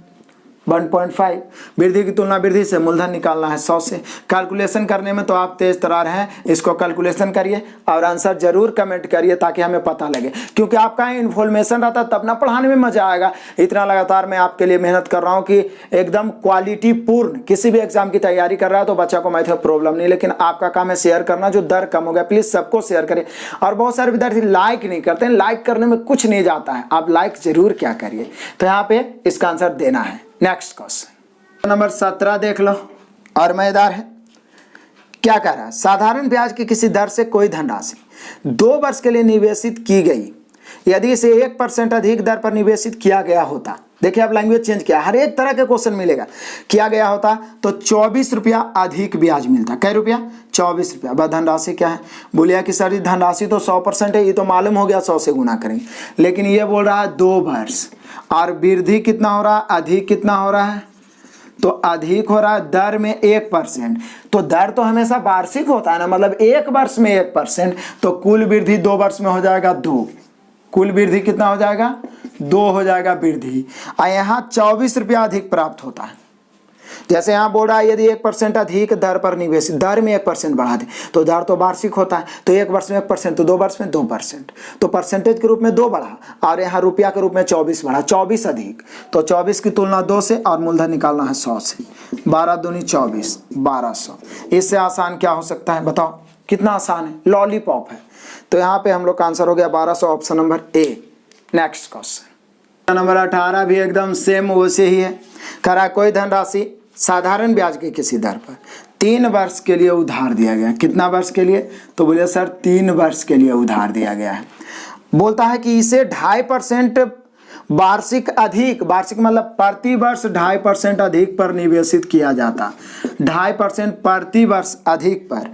1.5। वृद्धि की तुलना वृद्धि से, मूलधन निकालना है 100 से। कैलकुलेशन करने में तो आप तेज तरार हैं, इसको कैलकुलेशन करिए और आंसर जरूर कमेंट करिए ताकि हमें पता लगे, क्योंकि आपका इन्फॉर्मेशन रहता तब ना पढ़ाने में मजा आएगा। इतना लगातार मैं आपके लिए मेहनत कर रहा हूँ कि एकदम क्वालिटी पूर्ण किसी भी एग्जाम की तैयारी कर रहा है तो बच्चा को मैथ में प्रॉब्लम नहीं, लेकिन आपका काम है शेयर करना, जो दर कम हो गया प्लीज सबको शेयर करें। और बहुत सारे विद्यार्थी लाइक नहीं करते हैं, लाइक करने में कुछ नहीं जाता है, आप लाइक जरूर क्या करिए। तो यहाँ पे इसका आंसर देना है। नेक्स्ट क्वेश्चन नंबर 17 देख लो, और मजेदार है। क्या कह रहा है, साधारण ब्याज की किसी दर से कोई धनराशि 2 वर्ष के लिए निवेशित की गई, यदि इसे 1% अधिक दर पर निवेशित किया गया होता। देखिए अब लैंग्वेज चेंज किया, हर एक तरह के क्वेश्चन मिलेगा। किया गया होता तो 24 रुपया अधिक ब्याज मिलता। कै रुपया, 24 रुपया। वह धनराशि क्या है, बोलिए कि सर धनराशि तो 100% है, ये तो मालूम हो गया, 100 से गुना करेंगे, लेकिन ये बोल रहा है 2 वर्ष, और वृद्धि कितना हो रहा है, अधिक कितना हो रहा है, तो अधिक हो रहा है दर में 1%। तो दर तो हमेशा वार्षिक होता है ना, मतलब एक वर्ष में 1%, तो कुल वृद्धि 2 वर्ष में हो जाएगा 2। कुल वृद्धि कितना हो जाएगा? 2 हो जाएगा वृद्धि। और यहाँ 24 रुपया अधिक प्राप्त होता है। जैसे यहाँ बोल रहा है यदि 1% अधिक दर पर निवेश, दर में 1% बढ़ा दे, तो दर तो वार्षिक होता है, तो 1 वर्ष में 1%, तो 2 वर्ष में 2%, तो परसेंटेज के रूप में 2 बढ़ा, और यहाँ रुपया के रूप में 24 बढ़ा, 24 अधिक, तो 24 की तुलना 2 से, और मूलधन निकालना है 100 से। 12 दूनी 24, 1200। इससे आसान क्या हो सकता है बताओ? कितना आसान है, लॉलीपॉप है। तो यहाँ पे हम लोग का आंसर हो गया 1200, option number A. Next question number 18 भी एकदम सेम वैसे ही है। करा कोई धनराशि साधारण ब्याज की किसी दर पर 3 वर्ष के लिए उधार दिया गया। कितना वर्ष के लिए? तो बोले सर 3 वर्ष के लिए उधार दिया गया है। बोलता है कि इसे 2.5% वार्षिक अधिक, वार्षिक मतलब प्रति वर्ष 2.5% अधिक पर निवेशित किया जाता। 2.5% प्रति वर्ष अधिक पर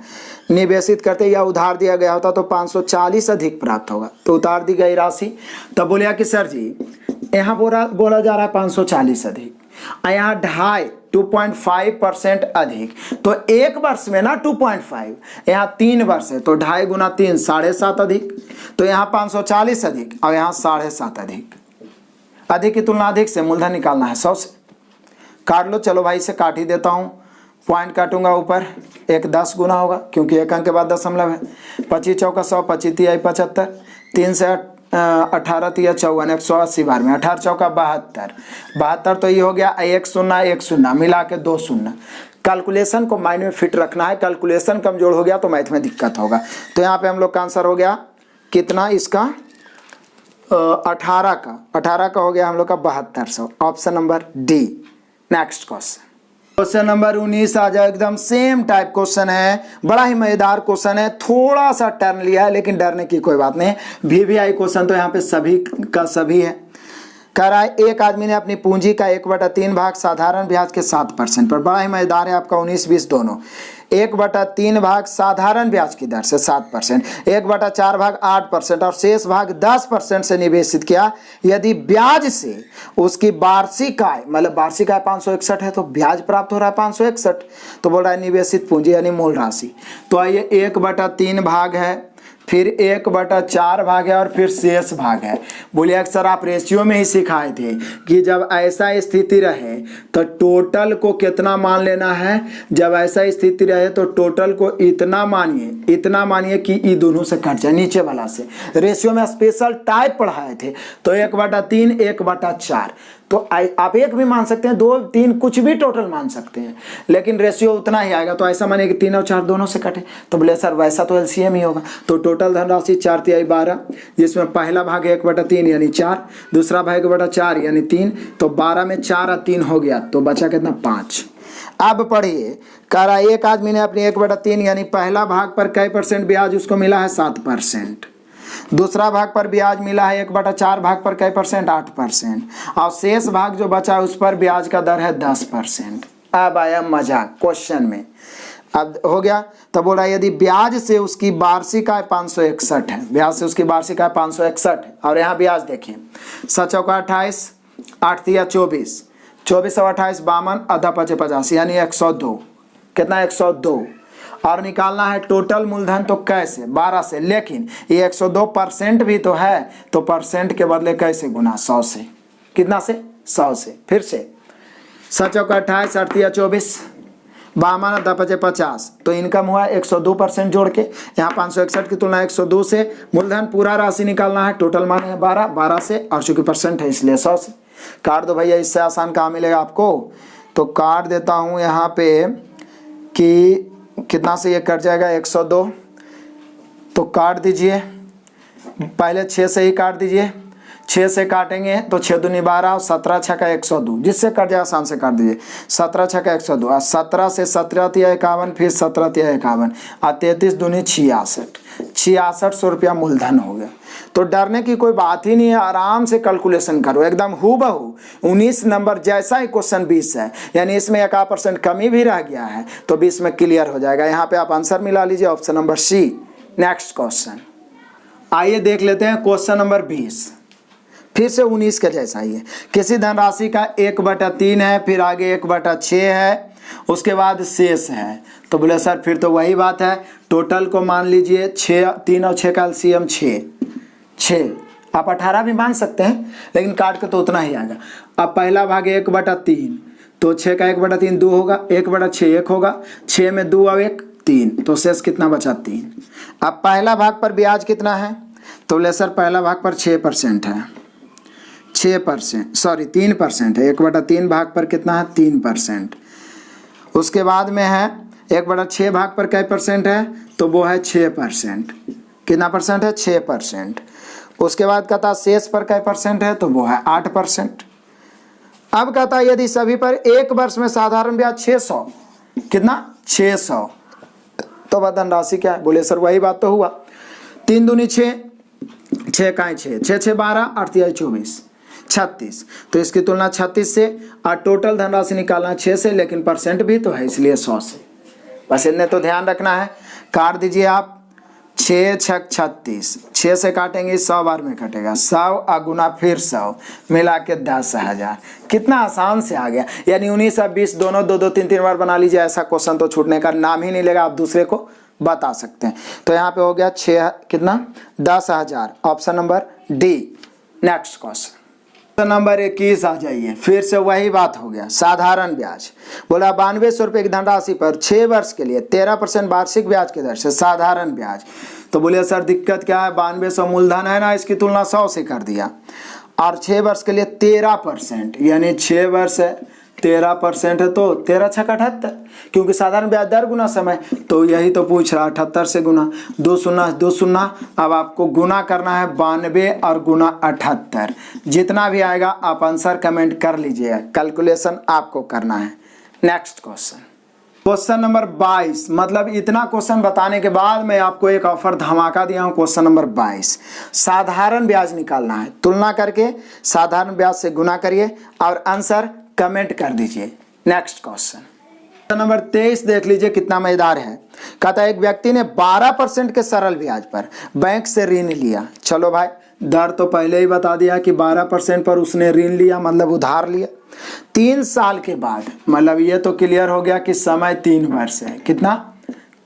निवेशित करते या उधार दिया गया होता तो 540 अधिक प्राप्त होगा। तो उतार दी गई राशि। तब बोलिया कि सर जी यहाँ बोला जा रहा है 540 अधिक, यहाँ 2.5% अधिक, तो एक वर्ष में ना 2.5, यहाँ 3 वर्ष है, तो 2.5 गुना 3 7.5 अधिक, तो यहाँ 540 अधिक और यहाँ 7.5 अधिक। अधिक की तुलना अधिक से मूलधन निकालना है 100 से। काट लो, चलो भाई इसे काट ही देता हूँ। पॉइंट काटूंगा ऊपर, एक 10 गुना होगा क्योंकि एक अंक के बाद दशमलव है। 25 चौका 100, 25 तिहाई 75, 3 से 18 तिया 54, 180 बार में 18 चौका 72, तो ये हो गया 1 शून्य 1 शून्य मिला के 2 शून्य। कैलकुलेशन को माइंड में फिट रखना है, कैलकुलेशन कमजोर हो गया तो मैथ में दिक्कत होगा। तो यहाँ पे हम लोग का आंसर हो गया कितना इसका? 18 का हो गया हम लोग का 7200, option number D. Next question number 19 आ जाओ। एकदम सेम टाइप क्वेश्चन है, बड़ा ही मजेदार क्वेश्चन है, थोड़ा सा टर्न लिया है लेकिन डरने की कोई बात नहीं। VVI क्वेश्चन तो यहाँ पे सभी का सभी है। कह रहा है एक आदमी ने अपनी पूंजी का 1/3 भाग साधारण ब्याज के 7% पर, बड़ा ही मजेदार है आपका 19-20 दोनों। 1/3 भाग साधारण ब्याज की दर से 7%, 1/4 भाग 8% और शेष भाग 10% से निवेशित किया। यदि ब्याज से उसकी वार्षिक आय, मतलब वार्षिक आय 561 है तो ब्याज प्राप्त हो रहा है 561, तो बोल रहा है निवेशित पूंजी यानी मूल राशि। तो आइए 1/3 भाग है, फिर 1/4 भाग है और फिर शेष भाग है। बोलिए सर आप रेशियो में ही सिखाए थे कि जब ऐसा स्थिति रहे तो टोटल को कितना मान लेना है। जब ऐसा स्थिति रहे तो टोटल को इतना मानिए कि ये दोनों से कट जाए, नीचे वाला से। रेशियो में स्पेशल टाइप पढ़ाए थे, तो 1/3 1/4, तो आप एक भी मान सकते हैं, 2 3 कुछ भी टोटल मान सकते हैं, लेकिन रेशियो उतना ही आएगा। तो ऐसा मानिए कि 3 और 4 दोनों से कटे, तो बोले सर वैसा तो LCM ही होगा। तो टोटल धनराशि 4 तिहाई 12, जिसमें पहला भाग है 1/3 यानी 4, दूसरा भाग 1/4 यानी 3, तो 12 में 4 और 3 हो गया, तो बचा कितना 5। अब पढ़िए, कह रहा एक आदमी ने अपनी 1/3 यानी पहला भाग पर कई % ब्याज उसको मिला है 7%, दूसरा भाग पर ब्याज मिला है 1/4 भाग पर कई %, 8%, और शेष भाग जो बचा है उस पर ब्याज का दर है 10%। अब आया मजा क्वेश्चन में, अब हो गया। तब बोल रहा है यदि ब्याज से उसकी वार्षिक आय 561 है, ब्याज से उसकी वार्षिक आय 561 है, और यहाँ ब्याज देखिए 7 चौका 28, 8 तिया 24, 24 और 28 52, आधा 5 50 यानी 102। कितना 102, और निकालना है टोटल मूलधन, तो कैसे 12 से, लेकिन ये 102% भी तो है, तो परसेंट के बदले कैसे गुना 100 से। कितना से 100 से। फिर से 7 चौका 28, 8 तिया 24, 52 आधा 5 50, तो इनकम हुआ 102% जोड़ के। यहाँ 561 की तुलना 102 से। मूलधन पूरा राशि निकालना है, टोटल मान है 12 से, और चूंकि परसेंट है इसलिए 100 से। काट दो भैया, इससे आसान कहाँ मिलेगा आपको। तो काट देता हूँ यहाँ पे कि कितना से ये कट जाएगा 102, तो काट दीजिए, पहले 6 से ही काट दीजिए। 6 से काटेंगे तो 6 दूनी 12, 17 छक्का 102, जिससे कट जाए आसान से काट दीजिए। 17 छक्का 102, और 17 से 17 तिया 51, फिर 17 तिया 51, और 33 दूनी 66, 6600 रुपया मूलधन हो गया। तो डरने की कोई बात ही नहीं है, आराम से कैलकुलेशन करो, एकदम हूबहू 19 नंबर जैसा ही क्वेश्चन 20 है, यानी इसमें 1% कमी भी रह गया है, तो 20 में क्लियर हो जाएगा। यहाँ पे आप आंसर मिला लीजिए, option number C. Next question आइए देख लेते हैं, क्वेश्चन नंबर 20। फिर से 19 के जैसा ही है। किसी धनराशि का 1/3 है, फिर आगे 1/6 है, उसके बाद शेष है। तो बोले सर फिर तो वही बात है, टोटल को मान लीजिए 6, 3 और 6 का एलसीएम 6। आप 18 भी मान सकते हैं, लेकिन काट के तो उतना ही आएगा। अब पहला भाग 1/3, तो 6 का 1/3 2 होगा, 1/6 1 होगा, 6 में 2 और 1 3, तो शेष कितना बचा 3। अब पहला भाग पर ब्याज कितना है, तो बोले सर पहला भाग पर 6% है, 6% सॉरी 3% है। 1/3 भाग पर कितना है 3%। उसके बाद में है 1/6 भाग पर क्या परसेंट है, तो वो है 6%। कितना परसेंट है 6%। उसके बाद कहता शेष पर क्या परसेंट है, तो वो है 8%। अब कहता यदि सभी पर एक वर्ष में साधारण ब्याज 600, कितना 600, तो वह धनराशि क्या है, बोले सर वही बात तो हुआ, 3 दूनी 6, 6 का 6, 6 6 12, 8 24, 36। तो इसकी तुलना 36 से, और टोटल धनराशि निकालना 6 से, लेकिन परसेंट भी तो है इसलिए 100 से। बस इतने तो ध्यान रखना है। काट दीजिए आप, 6 6 36, 6 से काटेंगे 100 बार में कटेगा, 100 गुना फिर 100 मिला के 10,000। कितना आसान से आ गया। यानी 19 और 20 दोनों 2 2 3 3 बार बना लीजिए, ऐसा क्वेश्चन तो छूटने का नाम ही नहीं लेगा, आप दूसरे को बता सकते हैं। तो यहाँ पे हो गया 6 कितना 10,000, option number D. Next question number 21 आ जाइए। फिर से वही बात हो गया, साधारण ब्याज। बोला 9200 रुपये की धनराशि पर 6 वर्ष के लिए 13% वार्षिक ब्याज की दर से साधारण ब्याज। तो बोले सर दिक्कत क्या है, 9200 मूलधन है ना, इसकी तुलना 100 से कर दिया, और 6 वर्ष के लिए 13%, यानी 6 वर्ष है 13% है, तो 13 6 78, क्योंकि साधारण ब्याज दर गुना समय, तो यही तो पूछ रहा 78 से गुना, 2 शून्य 2 शून्य। अब आपको गुना करना है 92 और गुना 78, जितना भी आएगा आप आंसर कमेंट कर लीजिएगा, कैलकुलेशन आपको करना है। Next question number 22। मतलब इतना क्वेश्चन बताने के बाद मैं आपको एक ऑफर धमाका दिया हूँ। क्वेश्चन नंबर 22, साधारण ब्याज निकालना है, तुलना करके साधारण ब्याज से गुना करिए और आंसर कमेंट कर दीजिए। नेक्स्ट क्वेश्चन नंबर 23 देख लीजिए, कितना मजेदार है। कहता है एक व्यक्ति ने 12% के सरल ब्याज पर बैंक से ऋण लिया। चलो भाई, दर तो पहले ही बता दिया कि 12% पर उसने ऋण लिया, मतलब उधार लिया। 3 साल के बाद, मतलब ये तो क्लियर हो गया कि समय 3 वर्ष है। कितना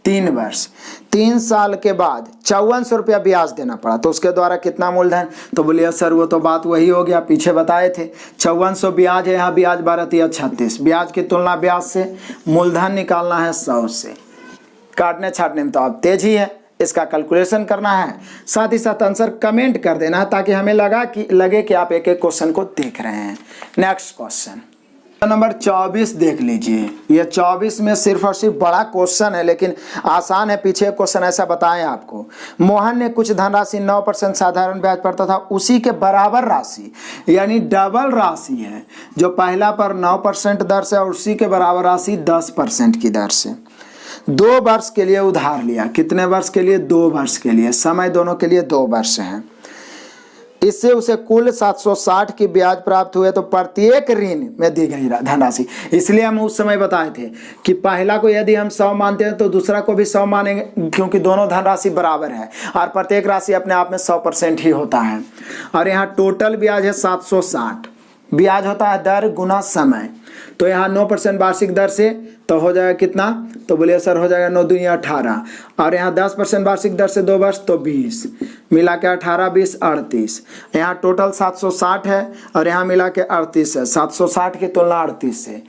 3 वर्ष। 3 साल के बाद 5400 रुपया ब्याज देना पड़ा, तो उसके द्वारा कितना मूलधन। तो बोलिए सर वो तो बात वही हो गया, पीछे बताए थे 5400 ब्याज है, यहाँ ब्याज 12 36, ब्याज की तुलना ब्याज से, मूलधन निकालना है 100 से। काटने छाटने में तो आप तेज ही है, इसका कैलकुलेशन करना है, साथ ही साथ आंसर कमेंट कर देना है, ताकि हमें लगे कि आप एक एक क्वेश्चन को देख रहे हैं। नेक्स्ट क्वेश्चन नंबर 24 देख लीजिए। ये 24 में सिर्फ और सिर्फ बड़ा क्वेश्चन है, लेकिन आसान है। पीछे क्वेश्चन ऐसा बताएं आपको, मोहन ने कुछ धनराशि 9% साधारण ब्याज पर तथा उसी के बराबर राशि, यानी डबल राशि है, जो पहला पर 9% दर से और उसी के बराबर राशि 10% की दर से 2 वर्ष के लिए उधार लिया। कितने वर्ष के लिए 2 वर्ष के लिए, समय दोनों के लिए 2 वर्ष है। इससे उसे कुल 760 की ब्याज प्राप्त हुए, तो प्रत्येक ऋण में दी गई धनराशि। इसलिए हम उस समय बताए थे कि पहला को यदि हम 100 मानते हैं तो दूसरा को भी 100 मानेंगे, क्योंकि दोनों धनराशि बराबर है और प्रत्येक राशि अपने आप में 100% ही होता है। और यहाँ टोटल ब्याज है 760, ब्याज होता है दर गुना समय, तो यहाँ 9% वार्षिक दर से तो हो जाएगा कितना, तो बोलिए सर हो जाएगा 9 दूनी 18, और यहाँ 10% वार्षिक दर से 2 वर्ष तो 20, मिला के 18 20 38। यहाँ टोटल 760 है और यहाँ मिला के 38 है, 760 की तुलना 38 से।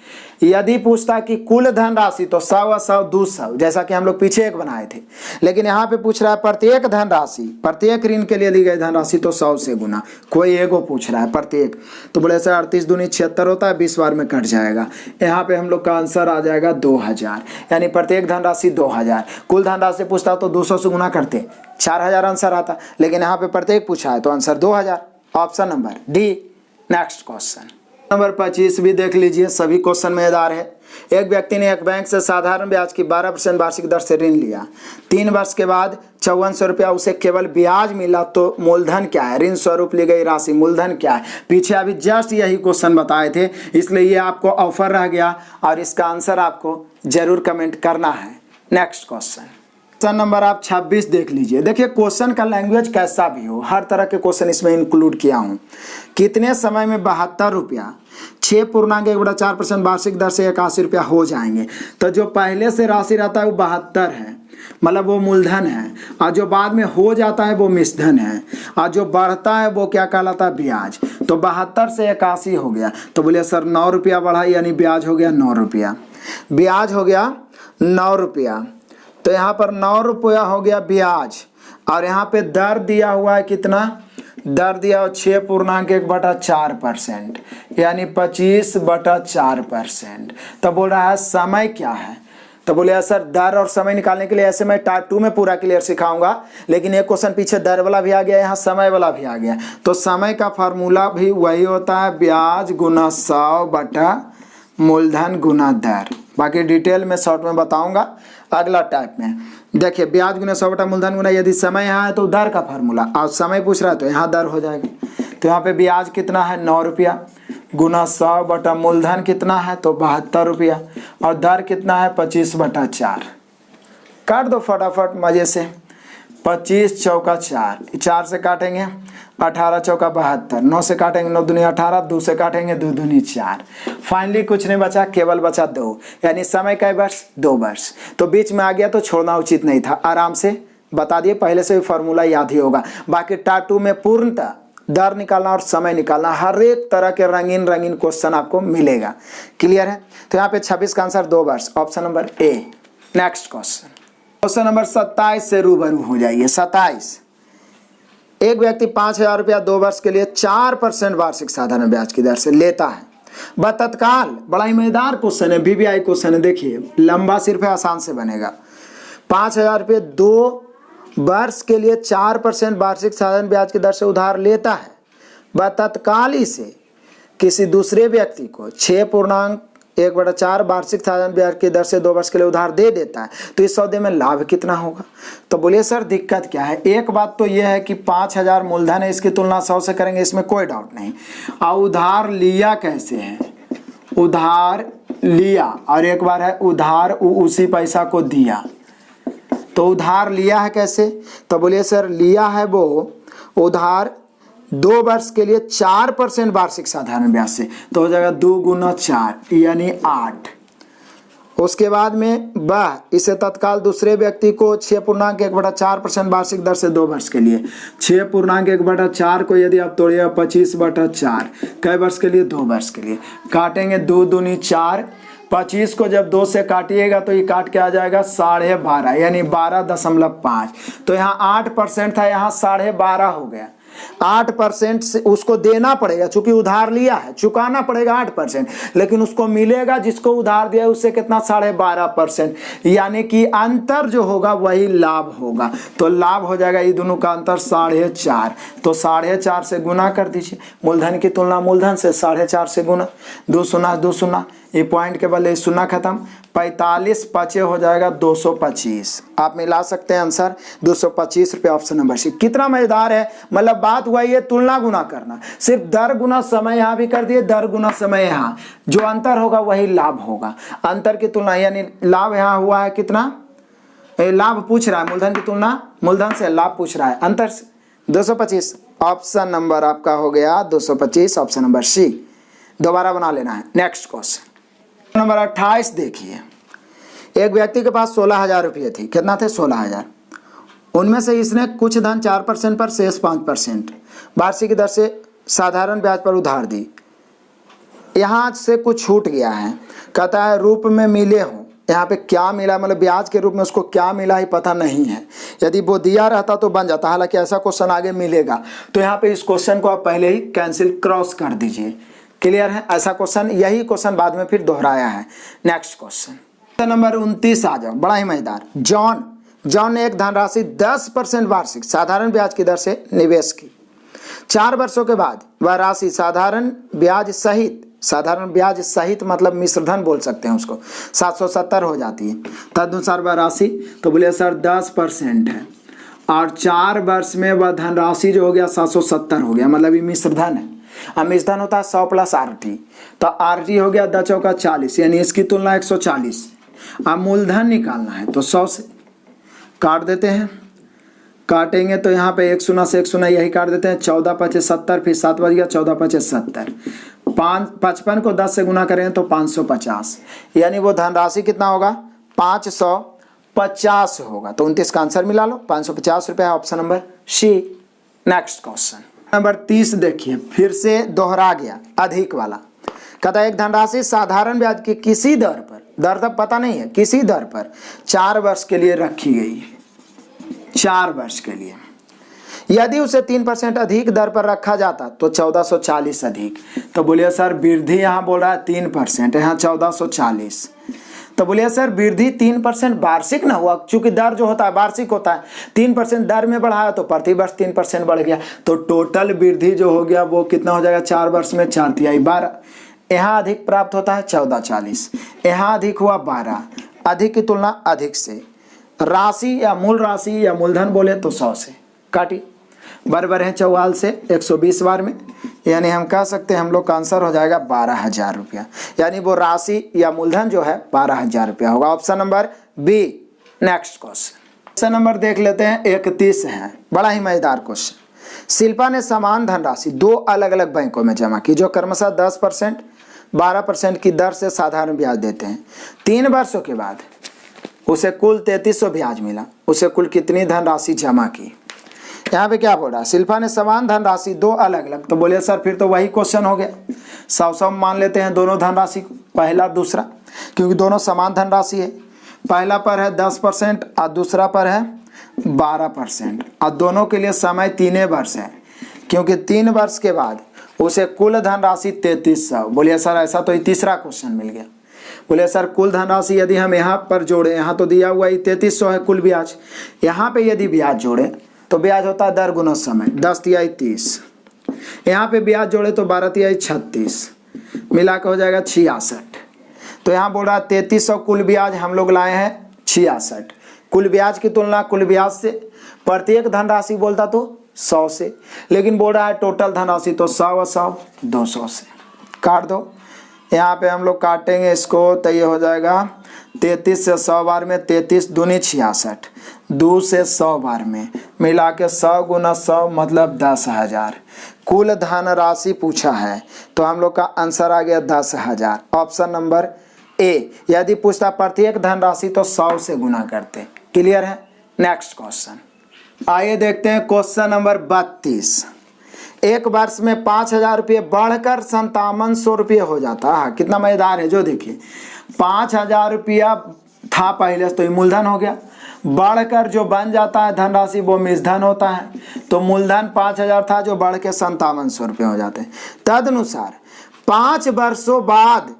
यदि पूछता कि कुल धनराशि, तो 100 और 100 200, जैसा कि हम लोग पीछे एक बनाए थे, लेकिन यहाँ पे पूछ रहा है प्रत्येक धनराशि, प्रत्येक ऋण के लिए दी गई धनराशि, तो 100 से गुना। कोई एगो पूछ रहा है प्रत्येक, तो बोले सर 38 दूनी 76 होता है, 20 बार में कट जाएगा। यहाँ पे हम लोग का आंसर आ जाएगा 2000, यानी प्रत्येक धनराशि 2000। कुल धनराशि पूछता तो 200 से गुना करते 4000 आंसर आता, लेकिन यहाँ पे प्रत्येक पूछा है तो answer 2000, option number D. Next question number 25 भी देख लीजिए, सभी क्वेश्चन मजेदार है। एक व्यक्ति ने एक बैंक से साधारण ब्याज की 12% वार्षिक दर से ऋण लिया। 3 वर्ष के बाद 5400 रुपया उसे केवल ब्याज मिला, तो मूलधन क्या है, ऋण स्वरूप ली गई राशि मूलधन क्या है। पीछे अभी जस्ट यही क्वेश्चन बताए थे, इसलिए ये आपको ऑफर रह गया और इसका आंसर आपको जरूर कमेंट करना है। नेक्स्ट क्वेश्चन क्वेश्चन नंबर आप 26 देख लीजिए। देखिए क्वेश्चन का लैंग्वेज कैसा भी हो, हर तरह के क्वेश्चन इसमें इंक्लूड किया हूँ। कितने समय में 72 रुपया 6.1/4% वार्षिक दर से 81 रुपया हो जाएंगे। तो जो पहले से राशि रहता है वो 72 है, मतलब वो मूलधन है, और जो बाद में हो जाता है वो मिश्रधन है, और जो बढ़ता है वो क्या कहलाता है, ब्याज। तो 72 से 81 हो गया, तो बोलिए सर 9 रुपया बढ़ा, यानी ब्याज हो गया 9 रुपया, ब्याज हो गया 9 रुपया। तो यहाँ पर 9 रुपया हो गया ब्याज, और यहाँ पे दर दिया हुआ है कितना, दर दिया हुआ 6.1/4%, यानी 25/4%। तो बोल रहा है समय क्या है, तो बोले सर दर और समय निकालने के लिए ऐसे मैं टाइप 2 में पूरा क्लियर सिखाऊंगा, लेकिन एक क्वेश्चन पीछे दर वाला भी आ गया, यहाँ समय वाला भी आ गया। तो समय का फार्मूला भी वही होता है, ब्याज गुना 100 बटा मूलधन गुना दर। बाकी डिटेल में शॉर्ट में बताऊंगा अगला टाइप में। देखिए ब्याज गुना 100 बटा मूलधन गुना, यदि समय यहाँ है तो दर का फार्मूला, और समय पूछ रहा है तो यहाँ दर हो जाएगा। तो यहाँ पे ब्याज कितना है 9 रुपया, गुना 100 बटा मूलधन कितना है तो 72 रुपया, और दर कितना है 25/4। काट दो फटाफट मजे से, 25 चौका 4, 4 से काटेंगे 18 चौका 72, 9 से काटेंगे 9 दूनी 18, 2 से काटेंगे 2 दूनी 4। फाइनली कुछ नहीं बचा, केवल बचा 2, यानी समय का वर्ष 2 वर्ष। तो बीच में आ गया तो छोड़ना उचित नहीं था, आराम से बता दिए, पहले से भी फॉर्मूला याद ही होगा। बाकी टाइप 2 में पूर्णतः दर निकालना और समय निकालना, हर एक तरह के रंगीन रंगीन क्वेश्चन आपको मिलेगा। क्लियर है। तो यहाँ पे 26 का आंसर 2 वर्ष, option number A. Next question, question number 27 से रूबरू हो जाइए। 27, एक व्यक्ति 5,000 रुपया 2 वर्ष के लिए 4% वार्षिक साधारण ब्याज की दर से लेता है। वह तत्काल, बड़ा ही मजेदार क्वेश्चन है, VVI क्वेश्चन है, देखिए लंबा सिर्फ है, आसान से बनेगा। 5,000 रुपये 2 वर्ष के लिए 4% वार्षिक साधारण ब्याज की दर से उधार लेता है। वह तत्काल ही से किसी दूसरे व्यक्ति को 6.1/4 वार्षिक साधारण ब्याज की दर से 2 वर्ष के लिए उधार दे देता है। तो इस सौदे में लाभ कितना होगा। तो बोलिए सर दिक्कत क्या है। एक बात तो यह है कि 5,000 मूलधन है, इसकी तुलना 100 से करेंगे, इसमें कोई डाउट नहीं। और उधार लिया कैसे है, उधार लिया, और एक बार है उधार उसी पैसा को दिया। तो उधार लिया है कैसे, तो बोलिए सर लिया है वो उधार 2 वर्ष के लिए 4% वार्षिक साधारण ब्याज से, तो हो जाएगा 2 गुना 4 यानी 8। उसके बाद में वह इसे तत्काल दूसरे व्यक्ति को 6.1/4% वार्षिक दर से 2 वर्ष के लिए, 6.1/4 को यदि आप तोड़िएगा 25/4, कई वर्ष के लिए 2 वर्ष के लिए, काटेंगे 2 दूनी 4, 25 को जब 2 से काटिएगा तो ये काट के आ जाएगा 12.5 यानी 12.5। तो यहाँ 8% था, यहाँ 12.5 हो गया। 8% से उसको देना पड़ेगा, चूंकि उधार लिया है, चुकाना पड़ेगा 8%, लेकिन उसको मिलेगा जिसको उधार दिया उससे कितना 12.5%, यानी कि अंतर जो होगा वही लाभ होगा। तो लाभ हो जाएगा ये दोनों का अंतर 4.5। तो 4.5 से गुना कर दीजिए, मूलधन की तुलना मूलधन से 4.5 से गुना, 2 शून्य 2 शून्य, ये पॉइंट के बदले शून्य खत्म, 45 पचे हो जाएगा 225। आप मिला सकते हैं आंसर 225 रुपये, ऑप्शन नंबर सी। कितना मजेदार है, मतलब बात हुआ ये तुलना गुना करना, सिर्फ दर गुना समय यहाँ भी कर दिए, दर गुना समय यहाँ, जो अंतर होगा वही लाभ होगा। अंतर की तुलना यानी लाभ यहाँ हुआ है कितना, लाभ पूछ रहा है, मूलधन की तुलना मूलधन से लाभ पूछ रहा है, अंतर से 225। ऑप्शन नंबर आपका हो गया 225, ऑप्शन नंबर सी। दोबारा बना लेना है। नेक्स्ट क्वेश्चन नंबर 28 देखिए। एक व्यक्ति के पास 16,000 रुपये थी, कितना थे 16,000। उनमें से इसने कुछ धन 4% पर शेष 5% वार्षिक दर से साधारण ब्याज पर उधार दी। यहाँ से कुछ छूट गया है, कहता है रूप में मिले हो। यहाँ पे क्या मिला, मतलब ब्याज के रूप में उसको क्या मिला ही पता नहीं है। यदि वो दिया रहता तो बन जाता, हालांकि ऐसा क्वेश्चन आगे मिलेगा। तो यहाँ पे इस क्वेश्चन को आप पहले ही कैंसिल क्रॉस कर दीजिए। क्लियर है, ऐसा क्वेश्चन, यही क्वेश्चन बाद में फिर दोहराया है। नेक्स्ट क्वेश्चन नंबर 29 आ जाओ, बड़ा ही मजेदार। जॉन ने एक धनराशि 10% वार्षिक साधारण ब्याज की दर से निवेश की। 4 वर्षों के बाद वह राशि साधारण ब्याज सहित मतलब मिश्रधन बोल सकते हैं उसको, 770 हो जाती है। तदनुसार वह राशि, तो बोले सर 10% है, और 4 वर्ष में वह धनराशि जो हो गया 770 हो गया, मतलब ये मिश्रधन है। अब मिश्रधन होता है 100 + RT, तो RT हो गया 10 चौका 40, यानी इसकी तुलना 140। अब मूलधन निकालना है तो 100 से, काट देते हैं, काटेंगे तो यहाँ पे 1 शून्य से 1 शून्य यही काट देते हैं, 14 पचे 70, फिर 7 बच गया, 14 पचे 70, 55 को 10 से गुना करेंगे तो 550, यानी वो धनराशि कितना होगा 550 होगा। तो 29 का आंसर मिला लो, 550 रुपये है option number C. Next question number 30 देखिए, फिर से दोहरा गया अधिक वाला। कहता है एक धनराशि साधारण ब्याज की किसी दर पर, दर तक पता नहीं है, किसी दर पर 4 वर्ष के लिए रखी गई है, 4 वर्ष के लिए। यदि उसे 3% अधिक दर पर रखा जाता तो 1440 अधिक। तो बोलिए सर वृद्धि यहाँ बोल रहा है 3%, यहाँ 1440। तो बोलिए सर वृद्धि 3% वार्षिक ना हुआ, क्योंकि दर जो होता है वार्षिक होता है, 3% दर में बढ़ाया तो प्रति वर्ष 3% बढ़ गया, तो टोटल वृद्धि जो हो गया वो कितना हो जाएगा 4 वर्ष में 4 तिहाई 12। यहाँ अधिक प्राप्त होता है 1440, यहाँ अधिक हुआ 12, अधिक की तुलना अधिक से, राशि या मूल राशि या मूलधन बोले तो 100 से काटी, बराबर है 44 से 120 बार में, यानी हम कह सकते हैं हम लोग का आंसर हो जाएगा 12,000 रुपया, यानी वो राशि या मूलधन जो है 12,000 रुपया होगा, option number B. Next question number देख लेते हैं 31 है, बड़ा ही मजेदार क्वेश्चन। शिल्पा ने समान धनराशि 2 अलग अलग बैंकों में जमा की जो क्रमशः 10%, 12% की दर से साधारण ब्याज देते हैं। 3 वर्षों के बाद उसे कुल 3300 ब्याज मिला, उसे कुल कितनी धनराशि जमा की। यहाँ पे क्या बोल रहा है, शिल्पा ने समान धनराशि 2 अलग अलग, तो बोलिए सर फिर तो वही क्वेश्चन हो गया, 100 मान लेते हैं दोनों धनराशि को, पहला दूसरा, क्योंकि दोनों समान धनराशि है। पहला पर है 10% और दूसरा पर है 12%, और दोनों के लिए समय 3 वर्ष है, क्योंकि 3 वर्ष के बाद उसे कुल धनराशि 3300। बोलिए सर ऐसा तो तीसरा क्वेश्चन मिल गया। बोले सर कुल धनराशि यदि हम यहाँ पर जोड़े, यहाँ तो दिया हुआ ही 3300 है कुल ब्याज, यहाँ पे यदि ब्याज जोड़े तो ब्याज होता है दर गुना समय, 10 तिहाई 30, यहाँ पे ब्याज जोड़े तो 12 तिहाई 36, मिला के हो जाएगा 66। तो यहाँ बोल रहा है 3300 कुल ब्याज हम लोग लाए हैं 66, कुल ब्याज की तुलना कुल ब्याज से, प्रत्येक धनराशि बोलता तो 100 से, लेकिन बोल रहा है टोटल धनराशि तो 100 और 100 200 से काट दो। यहाँ पे हम लोग काटेंगे इसको तो ये हो जाएगा 33 से 100 बार में, 33 दूनी 66, 2 से 100 बार में, मिला के 100 गुना 100 मतलब 10,000 कुल धनराशि पूछा है, तो हम लोग का आंसर आ गया 10,000, ऑप्शन नंबर ए। यदि पूछता प्रत्येक धनराशि तो 100 से गुना करते। क्लियर है। नेक्स्ट क्वेश्चन आइए देखते हैं क्वेश्चन नंबर 32। एक वर्ष में 5,000 रुपये बढ़कर 5700 रुपये हो जाता है। कितना मजेदार है, जो देखिए 5,000 रुपया था पहले तो ये मूलधन हो गया, बढ़कर जो बन जाता है धनराशि वो मिश्रधन होता है। तो मूलधन 5,000 था जो बढ़ के 5700 रुपये हो जाते हैं। तदनुसार 5 वर्षों बाद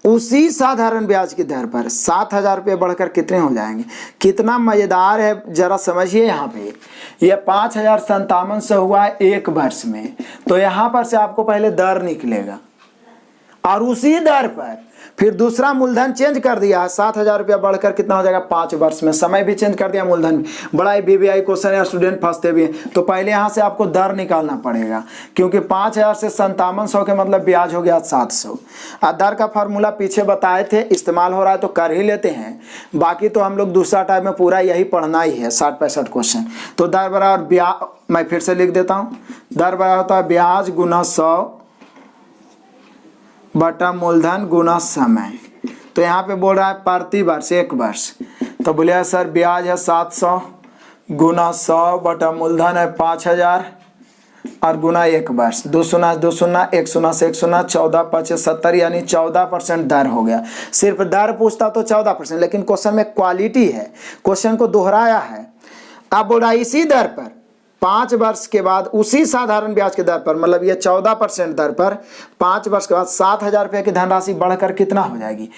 उसी साधारण ब्याज की दर पर 7,000 रुपये बढ़कर कितने हो जाएंगे। कितना मजेदार है, जरा समझिए। यहाँ पे ये 5,057 हुआ है एक वर्ष में, तो यहाँ पर से आपको पहले दर निकलेगा और उसी दर पर फिर दूसरा मूलधन चेंज कर दिया है, 7,000 रुपया बढ़कर कितना हो जाएगा 5 वर्ष में। समय भी चेंज कर दिया, मूलधन भी। बड़ा ही बीबीआई क्वेश्चन है, स्टूडेंट फंसते भी हैं। तो पहले यहाँ से आपको दर निकालना पड़ेगा, क्योंकि 5,000 से 5700 के मतलब ब्याज हो गया 700। और दर का फार्मूला पीछे बताए थे, इस्तेमाल हो रहा है तो कर ही लेते हैं। बाकी तो हम लोग दूसरा टाइम में पूरा यही पढ़ना ही है, 60-65 क्वेश्चन। तो दर बराबर ब्याज, मैं फिर से लिख देता हूँ, दर बराबर होता है ब्याज गुना 100 बटा मूलधन गुना समय। तो यहाँ पे बोल रहा है प्रति वर्ष, एक वर्ष। तो बोलिए सर ब्याज है 700 गुना 100 बटा मूलधन है 5,000 और गुना एक वर्ष। 2 शून्य 2 शून्य, 1 शून्य से 1 शून्य, 14 5 70, यानी 14% दर हो गया। सिर्फ दर पूछता तो 14%, लेकिन क्वेश्चन में क्वालिटी है, क्वेश्चन को दोहराया है। अब बोल रहा है इसी दर पर 5 वर्ष के बाद उसी साधारण ब्याज के दर पर, मतलब ये 14% दर पर 5 वर्ष के बाद 7,000 रुपये की धनराशि बढ़कर कितना हो जाएगी।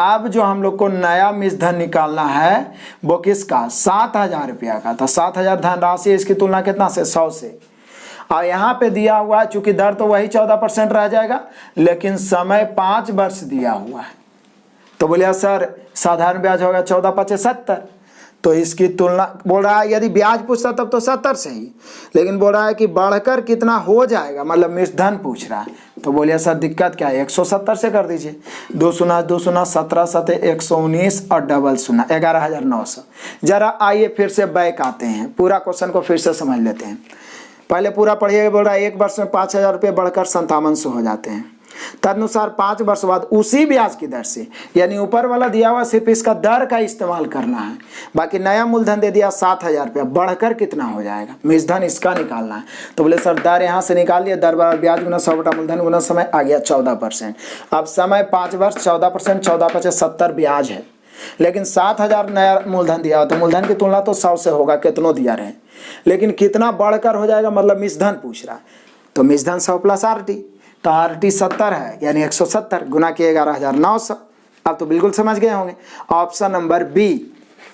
अब जो हम लोग को नया मिश्रधन निकालना है वो किसका, 7,000 रुपया का। तो 7,000 धनराशि, इसकी तुलना कितना से 100 से। और यहाँ पे दिया हुआ है, चूंकि दर तो वही 14% रह जाएगा, लेकिन समय 5 वर्ष दिया हुआ है। तो बोलिए सर साधारण ब्याज होगा 14 5 70, तो इसकी तुलना बोल रहा है, यदि ब्याज पूछता तब तो 70 से ही, लेकिन बोल रहा है कि बढ़कर कितना हो जाएगा, मतलब मिश्रधन पूछ रहा है। तो बोलिए सर दिक्कत क्या है, 170 से कर दीजिए। 2 शून्य 2 शून्य 17 7 119 और डबल शून्य 11,900। जरा आइए फिर से बैक आते हैं, पूरा क्वेश्चन को फिर से समझ लेते हैं। पहले पूरा पढ़िएगा। बोल रहा है 1 वर्ष में 5,000 रुपये बढ़कर 5700 हो जाते हैं। तदनुसार 5 वर्ष बाद उसी ब्याज की दर से, यानी ऊपर वाला दिया हुआ सिर्फ इसका दर का इस्तेमाल करना है, बाकी नया मूलधन दे दिया 7,000 रुपया, बढ़कर कितना हो जाएगा, मिश्रधन इसका निकालना है। तो बोले सर दर यहाँ से निकाल लिया, दर बराबर ब्याज गुना 100 बटा मूलधन गुना समय, आ गया 14%। अब समय 5 वर्ष 14%, 14 × 70 ब्याज है, लेकिन 7,000 नया मूलधन दिया, तो मूलधन की तुलना तो 100 से होगा, कितनों दिया रहे, लेकिन कितना बढ़कर हो जाएगा, मतलब मिश्रधन पूछ रहा है। तो मिश्रधन 100 प्लस RT, तो RT 70 है, यानी 170 गुना किए 11,900। अब तो बिल्कुल समझ गए होंगे। Option number B.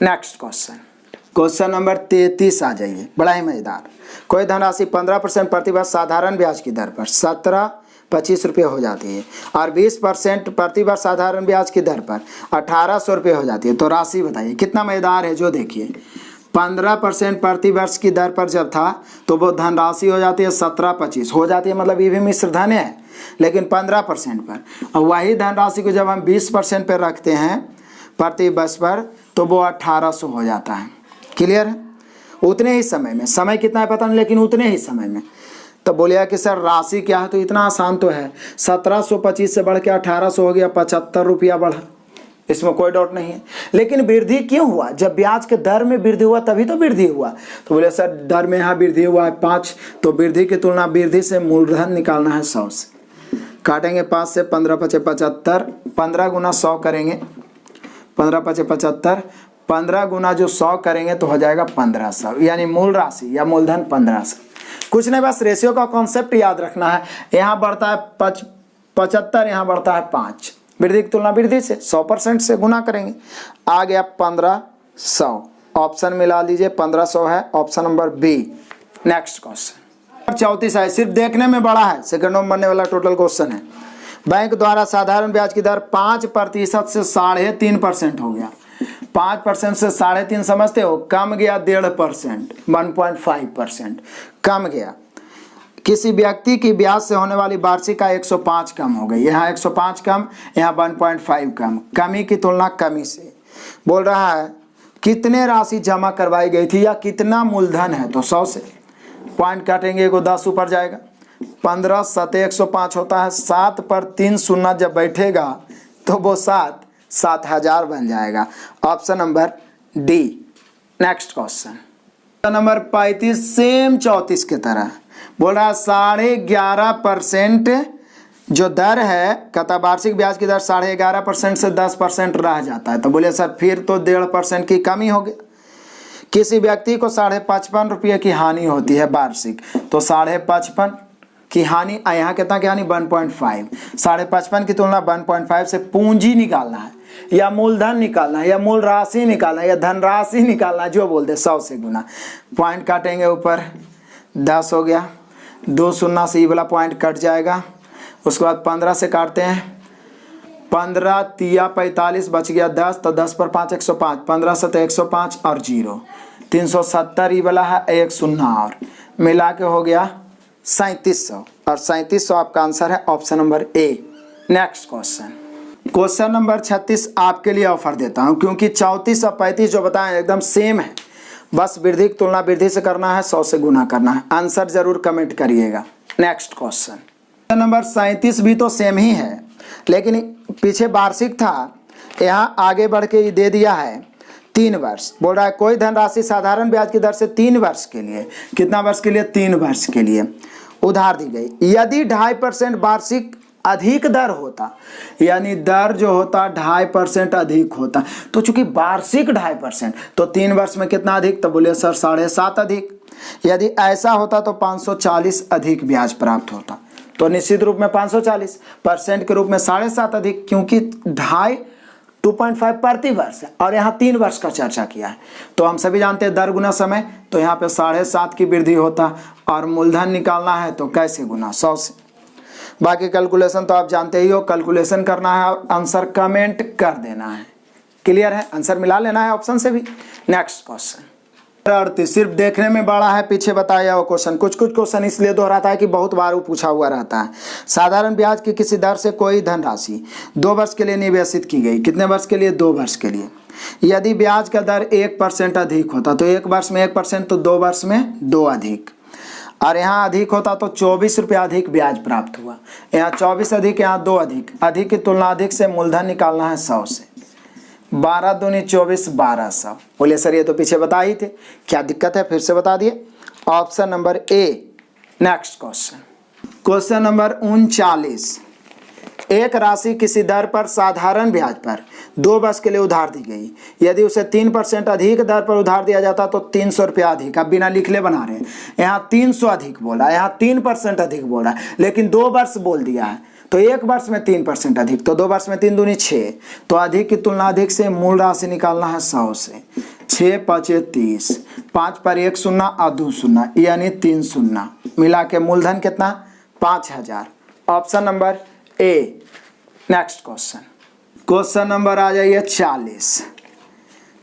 Next question number 33 आ जाइए, बड़ा ही मजेदार। कोई धनराशि 15% प्रतिवर्ष साधारण ब्याज की दर पर 1725 रुपये हो जाती है और 20% प्रतिवर्ष साधारण ब्याज की दर पर 1800 रुपये हो जाती है, तो राशि बताइए। कितना मजेदार है, जो देखिए 15% प्रतिवर्ष की दर पर जब था तो वो धनराशि हो जाती है 1725 हो जाती है, मतलब ये भी मिश्रधन है, लेकिन 15% पर। और वही धनराशि को जब हम 20% पर रखते हैं प्रतिवर्ष पर, तो वो 1800 हो जाता है। क्लियर है? उतने ही समय में, समय कितना है पता नहीं, लेकिन उतने ही समय में। तो बोलिए कि सर राशि क्या है, तो इतना आसान तो है, 1725 से बढ़ के 1800 हो गया, 75 रुपया बढ़ा, इसमें कोई डाउट नहीं है। लेकिन वृद्धि क्यों हुआ, जब ब्याज के दर में वृद्धि हुआ तभी तो वृद्धि हुआ। तो बोले सर दर में यहाँ वृद्धि हुआ है 5, तो वृद्धि की तुलना वृद्धि से मूलधन निकालना है 100 से। काटेंगे 5 से, 15 × 5 = 75, 15 गुना 100 करेंगे, 15 × 5 = 75, 15 गुना जो 100 करेंगे तो हो जाएगा 1500, यानी मूल राशि या मूलधन 1500। कुछ नहीं, बस रेशियो का कॉन्सेप्ट याद रखना है। यहाँ बढ़ता है 75, यहाँ बढ़ता है 5, वृद्धि की तुलना वृद्धि से 100% से गुना करेंगे, आ गया 1500। ऑप्शन मिला लीजिए, 1500 है option number B. Next question 34 है, सिर्फ देखने में बड़ा है, सेकंडों में बनने वाला टोटल क्वेश्चन है। बैंक द्वारा साधारण ब्याज की दर 5% से 3.5% हो गया। 5% से 3.5 समझते हो, कम गया 1.5%, 1.5% कम गया। किसी व्यक्ति की ब्याज से होने वाली वार्षिक आय 105 कम हो गई, यहाँ 105 कम, यहाँ 1.5 कम, कमी की तुलना कमी से। बोल रहा है कितने राशि जमा करवाई गई थी या कितना मूलधन है, तो 100 से पॉइंट काटेंगे, को 10 ऊपर जाएगा, 15 7 105 होता है, 7 पर 3 शून्य जब बैठेगा तो वो 7,000 बन जाएगा। Option number D. Next question number 35, same 34 की तरह बोल रहा है 11.5% जो दर है, कहता वार्षिक ब्याज की दर 11.5% से 10% रह जाता है। तो बोले सर फिर तो 1.5% की कमी हो गई। किसी व्यक्ति को 55.5 रुपये की हानि होती है वार्षिक, तो 55.5 की हानि, यहाँ कितना की हानि 1.5, 55.5 की तुलना 1.5 से पूंजी निकालना है या मूलधन निकालना है या मूल राशि निकालना है या धनराशि निकालना है, जो बोलते 100 से गुना। पॉइंट काटेंगे, ऊपर 10 हो गया, 2 शून्य से ये वाला पॉइंट कट जाएगा, उसके बाद 15 से काटते हैं, 15 तिया 45 बच गया 10, तो 10 पर 5 105, 15 7 105 और 0 370 ये वाला है, 1 शून्य और मिला के हो गया 3700, और 3700 आपका आंसर है option number A. Next question number 36 आपके लिए ऑफर देता हूं, क्योंकि 34 और 35 जो बताएं एकदम सेम है, बस वृद्धि की तुलना वृद्धि से करना है, 100 से गुना करना है। आंसर जरूर कमेंट करिएगा। नेक्स्ट क्वेश्चन नंबर 37 भी तो सेम ही है, लेकिन पीछे वार्षिक था, यहाँ आगे बढ़ के दे दिया है 3 वर्ष। बोल रहा है कोई धनराशि साधारण ब्याज की दर से 3 वर्ष के लिए, कितना वर्ष के लिए, 3 वर्ष के लिए उधार दी गई। यदि 2.5% वार्षिक अधिक दर होता, यानी दर जो होता 2.5% अधिक होता, तो चूंकि वार्षिक 2.5%, तो 3 वर्ष में कितना अधिक, तो बोले सर 7.5 अधिक। यदि ऐसा होता तो 540 अधिक ब्याज प्राप्त होता, तो निश्चित रूप में 540% के रूप में 7.5 अधिक, क्योंकि 2.5 प्रति वर्ष है और यहाँ 3 वर्ष का चर्चा किया है। तो हम सभी जानते हैं दर गुना समय, तो यहाँ पे 7.5 की वृद्धि होता, और मूलधन निकालना है तो कैसे गुना, 100 से। बाकी कैलकुलेशन तो आप जानते ही हो, कैलकुलेशन करना है और आंसर कमेंट कर देना है। क्लियर है, आंसर मिला लेना है ऑप्शन से भी। नेक्स्ट क्वेश्चन 38, सिर्फ देखने में बड़ा है, पीछे बताया वो क्वेश्चन। कुछ क्वेश्चन इसलिए दोहराता है कि बहुत बार वो पूछा हुआ रहता है। साधारण ब्याज की किसी दर से कोई धनराशि 2 वर्ष के लिए निवेशित की गई। कितने वर्ष के लिए? 2 वर्ष के लिए। यदि ब्याज का दर 1% अधिक होता तो 1 वर्ष में 1%, तो 2 वर्ष में 2 अधिक, और यहाँ अधिक होता तो 24 रुपया अधिक ब्याज प्राप्त हुआ। यहाँ 24 अधिक, यहाँ 2 अधिक। अधिक की तुलना अधिक से मूलधन निकालना है 100 से। 12 दूनी 24, 1200। बोलिए सर ये तो पीछे बता ही थे, क्या दिक्कत है? फिर से बता दिए, option number A. Next question number 39, एक राशि किसी दर पर साधारण ब्याज पर 2 वर्ष के लिए उधार दी गई। यदि उसे 3% अधिक दर पर उधार दिया जाता तो 300 रुपया अधिक। अब बिना लिखले बना रहे हैं, यहाँ 300 अधिक बोला, यहाँ 3% अधिक बोला, लेकिन 2 वर्ष बोल दिया है, तो 1 वर्ष में 3% अधिक, तो 2 वर्ष में 3 दूनी 6, तो अधिक की तुलना अधिक से मूल राशि निकालना है 100 से। 6 5 30, 5 पर 1 शून्य और 2 शून्य, यानी 3 शून्य, मिला के मूलधन कितना? 5000। Option number A. Next question number आ जाइए 40,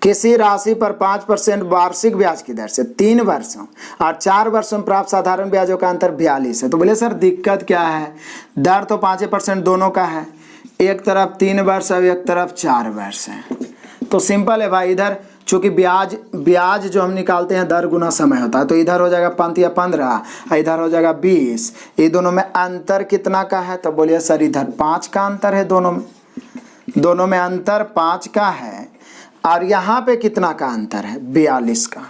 किसी राशि पर 5% वार्षिक ब्याज की दर से 3 वर्षों और 4 वर्षों में प्राप्त साधारण ब्याजों का अंतर 42 है। तो बोले सर दिक्कत क्या है? दर तो 5% दोनों का है, एक तरफ 3 वर्ष और एक तरफ 4 वर्ष है। तो सिंपल है भाई, इधर चूंकि ब्याज जो हम निकालते हैं दर गुना समय होता है, तो इधर हो जाएगा 5 या 15, इधर हो जाएगा 20। ये दोनों में अंतर कितना का है? तो बोलिए सर इधर 5 का अंतर है, दोनों में अंतर 5 का है, और यहाँ पे कितना का अंतर है? 42 का।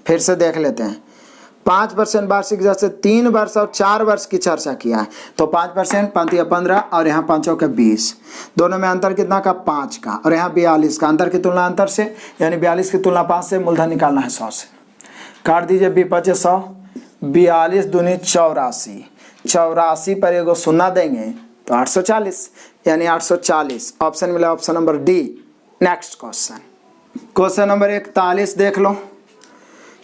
फिर से देख लेते हैं, 5% वार्षिक दर से 3 वर्ष और 4 वर्ष की चर्चा किया है, तो 5%, 5 या 15, और यहाँ 5 का 20, दोनों में अंतर कितना का? 5 का, और यहाँ 42 का। अंतर की तुलना अंतर से, यानी 42 की तुलना 5 से, मूलधन निकालना है 100 से। काट दीजिए, 25 100, 42 दूनी 84, 84 पर एगो शून्य देंगे तो 840, यानी 840। ऑप्शन मिला option number D. Next question number 41 देख लो,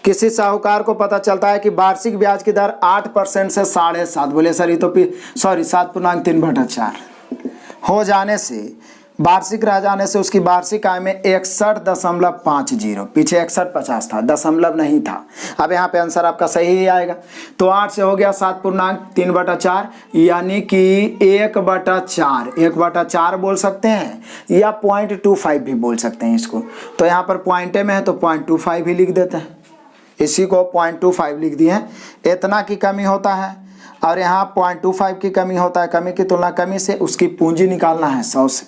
किसी साहूकार को पता चलता है कि वार्षिक ब्याज की दर 8% से 7.5, बोले सर ये तो 7.3/4 हो जाने से, वार्षिक रह जाने से उसकी वार्षिक आय में 61.50, पीछे 6150 था, दशमलव नहीं था। अब यहाँ पे आंसर आपका सही ही आएगा। तो 8 से हो गया 7.3/4, यानी कि 1/4 बोल सकते हैं, या 0.25 भी बोल सकते हैं इसको। तो यहाँ पर पॉइंटे में है तो 0.25 ही लिख देते हैं, इसी को 0.25 लिख दिए। इतना की कमी होता है और यहाँ 0.25 की कमी होता है। कमी की तुलना कमी से, उसकी पूंजी निकालना है 100 से।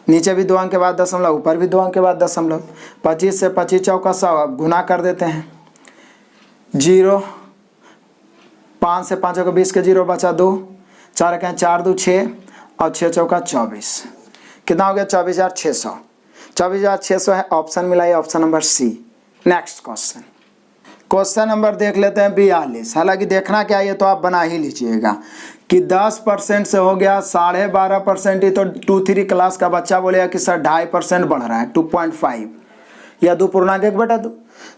नीचे भी 2 अंक के बाद दशमलव, ऊपर भी 2 अंक के बाद दशमलव। 25 से 25 चौका 100, अब गुना कर देते हैं। 0, 5 से 5 का 20 के 0 बचा 2, 4 का 4 2 6, और 6 चौका 24, कितना हो गया? 24,600। 24,600 है, ऑप्शन मिला है option number C. Next question number देख लेते हैं 42। हालांकि देखना क्या है, ये तो आप बना ही लीजिएगा कि 10% से हो गया 12.5%। ही तो 2-3 क्लास का बच्चा बोलेगा कि सर 2.5% बढ़ रहा है, 2.5 या 2.1/2।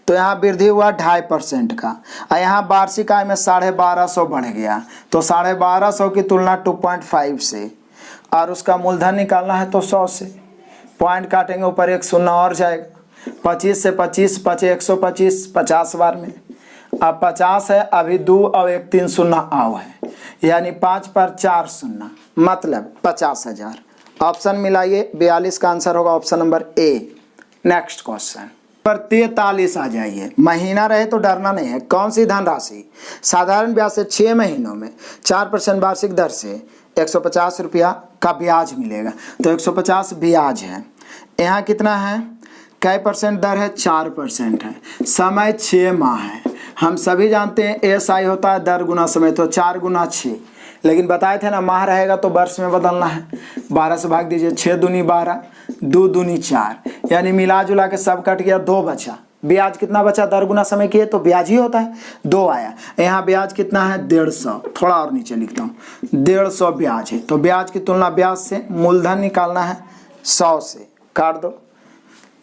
तो यहाँ वृद्धि हुआ 2.5% का, और यहाँ वार्षिक आय में 1250 बढ़ गया, तो 1250 की तुलना 2.5 से, और उसका मूलधन निकालना है तो 100 से। पॉइंट काटेंगे, ऊपर 1 शून्य और जाएगा। 25 से 25, 125, 50 बार में। अब 50 है, अभी 2 और 1 3 शून्य आओ है, यानी 5 पर 4 शून्य, मतलब 50,000। ऑप्शन मिलाइए, 42 का आंसर होगा option number A. Next question पर 43 आ जाइए। महीना रहे तो डरना नहीं है। कौन सी धनराशि साधारण ब्याज से 6 महीनों में 4% वार्षिक दर से 150 रुपया का ब्याज मिलेगा? तो 150 ब्याज है। यहाँ कितना है? कै % दर है? 4% है। समय 6 माह है। हम सभी जानते हैं SI होता है दर गुना समय, तो 4 गुना 6, लेकिन बताए थे ना माह रहेगा तो वर्ष में बदलना है। 12 से भाग दीजिए, 6 दूनी 12, 2 दूनी 4, यानी मिला जुला के सब कट गया, 2 बचा। ब्याज कितना बचा? दर गुना समय किए तो ब्याज ही होता है, 2 आया। यहाँ ब्याज कितना है? 150, थोड़ा और नीचे लिखता हूँ, 150 ब्याज है। तो ब्याज की तुलना ब्याज से, मूलधन निकालना है 100 से। काट दो,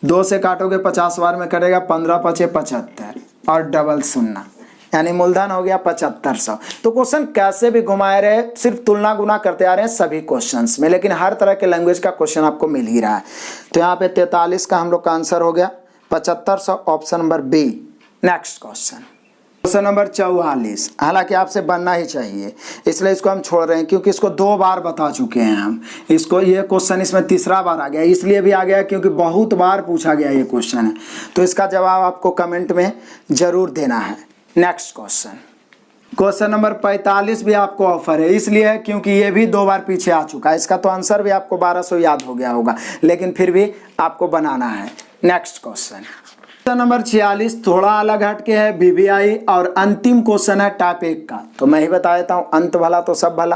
2 से काटोगे 50 बार में कटेगा, 15 × 5 = 75, और डबल शून्य, यानी मूलधन हो गया 7500। तो क्वेश्चन कैसे भी घुमाए रहे, सिर्फ तुलना गुना करते आ रहे हैं सभी क्वेश्चंस में, लेकिन हर तरह के लैंग्वेज का क्वेश्चन आपको मिल ही रहा है। तो यहाँ पे 43 का हम लोग का आंसर हो गया 7500, option number B. Next question number 44, हालांकि आपसे बनना ही चाहिए इसलिए इसको हम छोड़ रहे हैं क्योंकि इसको 2 बार बता चुके हैं हम इसको। ये क्वेश्चन इसमें तीसरा बार आ गया, इसलिए भी आ गया क्योंकि बहुत बार पूछा गया ये क्वेश्चन है। तो इसका जवाब आपको कमेंट में जरूर देना है। नेक्स्ट क्वेश्चन नंबर 45 भी आपको ऑफर है, इसलिए है क्योंकि ये भी 2 बार पीछे आ चुका है। इसका तो आंसर भी आपको 1200 याद हो गया होगा, लेकिन फिर भी आपको बनाना है। नेक्स्ट क्वेश्चन नंबर 46 थोड़ा अलग हटके है, बीबीआई और अंतिम क्वेश्चन है टाइप 1 का। तो मैं ही बता देता हूँ, अंत भला तो सब भला।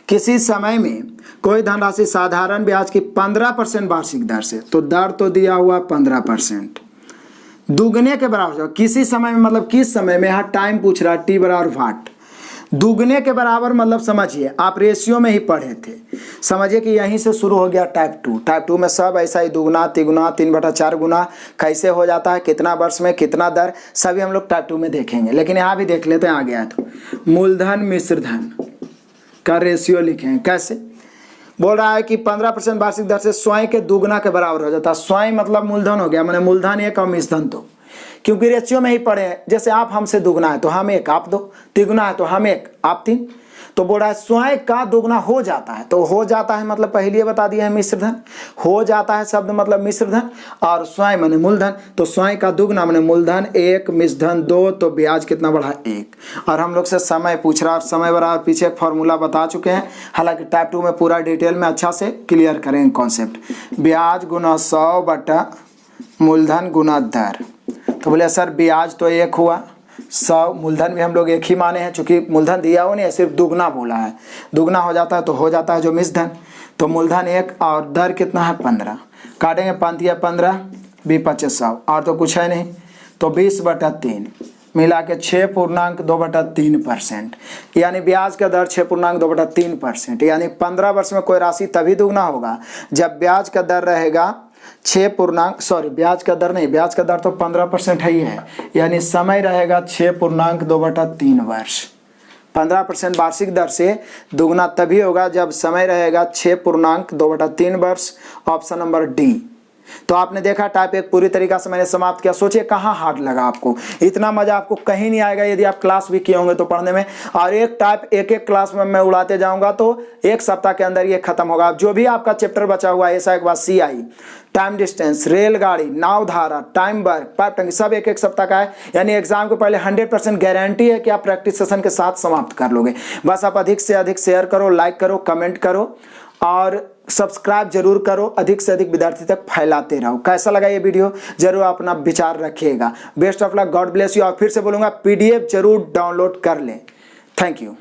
किसी समय में कोई धनराशि साधारण ब्याज की 15% वार्षिक दर से, तो दर तो दिया हुआ 15%, दुगने के बराबर, किसी समय में मतलब किस समय में, यहाँ टाइम पूछ रहा है, टी बराबर वाट। दुगने के बराबर मतलब समझिए, आप रेशियो में ही पढ़े थे, समझिए कि यहीं से शुरू हो गया टाइप 2। टाइप 2 में सब ऐसा ही दुगना तिगुना 3/4 गुना कैसे हो जाता है, कितना वर्ष में कितना दर, सभी हम लोग टाइप 2 में देखेंगे। लेकिन यहाँ भी देख लेते हैं, आ गया है। तो मूलधन मिश्र धन का रेशियो लिखें, कैसे बोल रहा है कि 15% वार्षिक दर से स्वयं के दुगना के बराबर हो जाता है। स्वयं मतलब मूलधन हो गया, मैंने मूलधन 1 और मिश्र धन 2, क्योंकि रेशियो में ही पढ़े हैं। जैसे आप हमसे दुगना है तो हम 1 आप 2, तिगुना है तो हम 1 आप 3। तो बोल रहा है स्वयं का दुगना हो जाता है, तो हो जाता है मतलब पहले ही बता दिया है मिश्र धन, हो जाता है शब्द मतलब मिश्र धन, और स्वयं माने मूलधन, तो स्वयं का दुगना माने मूलधन 1 मिश्र धन 2, तो ब्याज कितना बढ़ा 1। और हम लोग से समय पूछ रहा है, और समय बराबर पीछे एक फॉर्मूला बता चुके हैं, हालांकि टाइप 2 में पूरा डिटेल में अच्छा से क्लियर करेंगे कॉन्सेप्ट। ब्याज गुना 100 बटा मूलधन गुना दर। तो बोले सर ब्याज तो 1 हुआ, 100 मूलधन भी हम लोग 1 ही माने हैं, चूंकि मूलधन दिया हो नहीं है, सिर्फ दुगना बोला है। दुगना हो जाता है तो हो जाता है जो मिश्र धन, तो मूलधन 1 और दर कितना है 15, काटेंगे 5 या 15 2500, और तो कुछ है नहीं, तो 20/3 मिला के 6.2/3%, यानी ब्याज का दर 6.2/3%, यानी 15 वर्ष में कोई राशि तभी दुगना होगा जब ब्याज का दर रहेगा ब्याज का दर नहीं, ब्याज का दर तो 15% ही है, यानी समय रहेगा 6.2/3 वर्ष। 15% वार्षिक दर से दुगना तभी होगा जब समय रहेगा 6.2/3 वर्ष, ऑप्शन नंबर डी। तो आपने देखा टाइप 1 पूरी तरीका से मैंने समाप्त किया। सोचिए कहाँ हार्ड लगा आपको, इतना मजा आपको कहीं नहीं आएगा यदि आप क्लास भी किए होंगे तो पढ़ने में। और एक टाइप एक क्लास में मैं उड़ाते जाऊंगा तो 1 सप्ताह के अंदर ये खत्म होगा। जो भी आपका चैप्टर बचा हुआ है, ऐसा एक बात CI, टाइम डिस्टेंस, रेलगाड़ी, नाव धारा, टाइम वर्क, पाइप टंकी, सब 1 सप्ताह का है, यानी एग्जाम के पहले 100% गारंटी है कि आप प्रैक्टिस सेशन के साथ समाप्त कर लोगे। बस आप अधिक से अधिक शेयर करो, लाइक करो, कमेंट करो और सब्सक्राइब जरूर करो, अधिक से अधिक विद्यार्थी तक फैलाते रहो। कैसा लगा ये वीडियो जरूर अपना विचार रखिएगा। Best of luck, God bless you. और फिर से बोलूंगा PDF जरूर डाउनलोड कर लें। Thank you.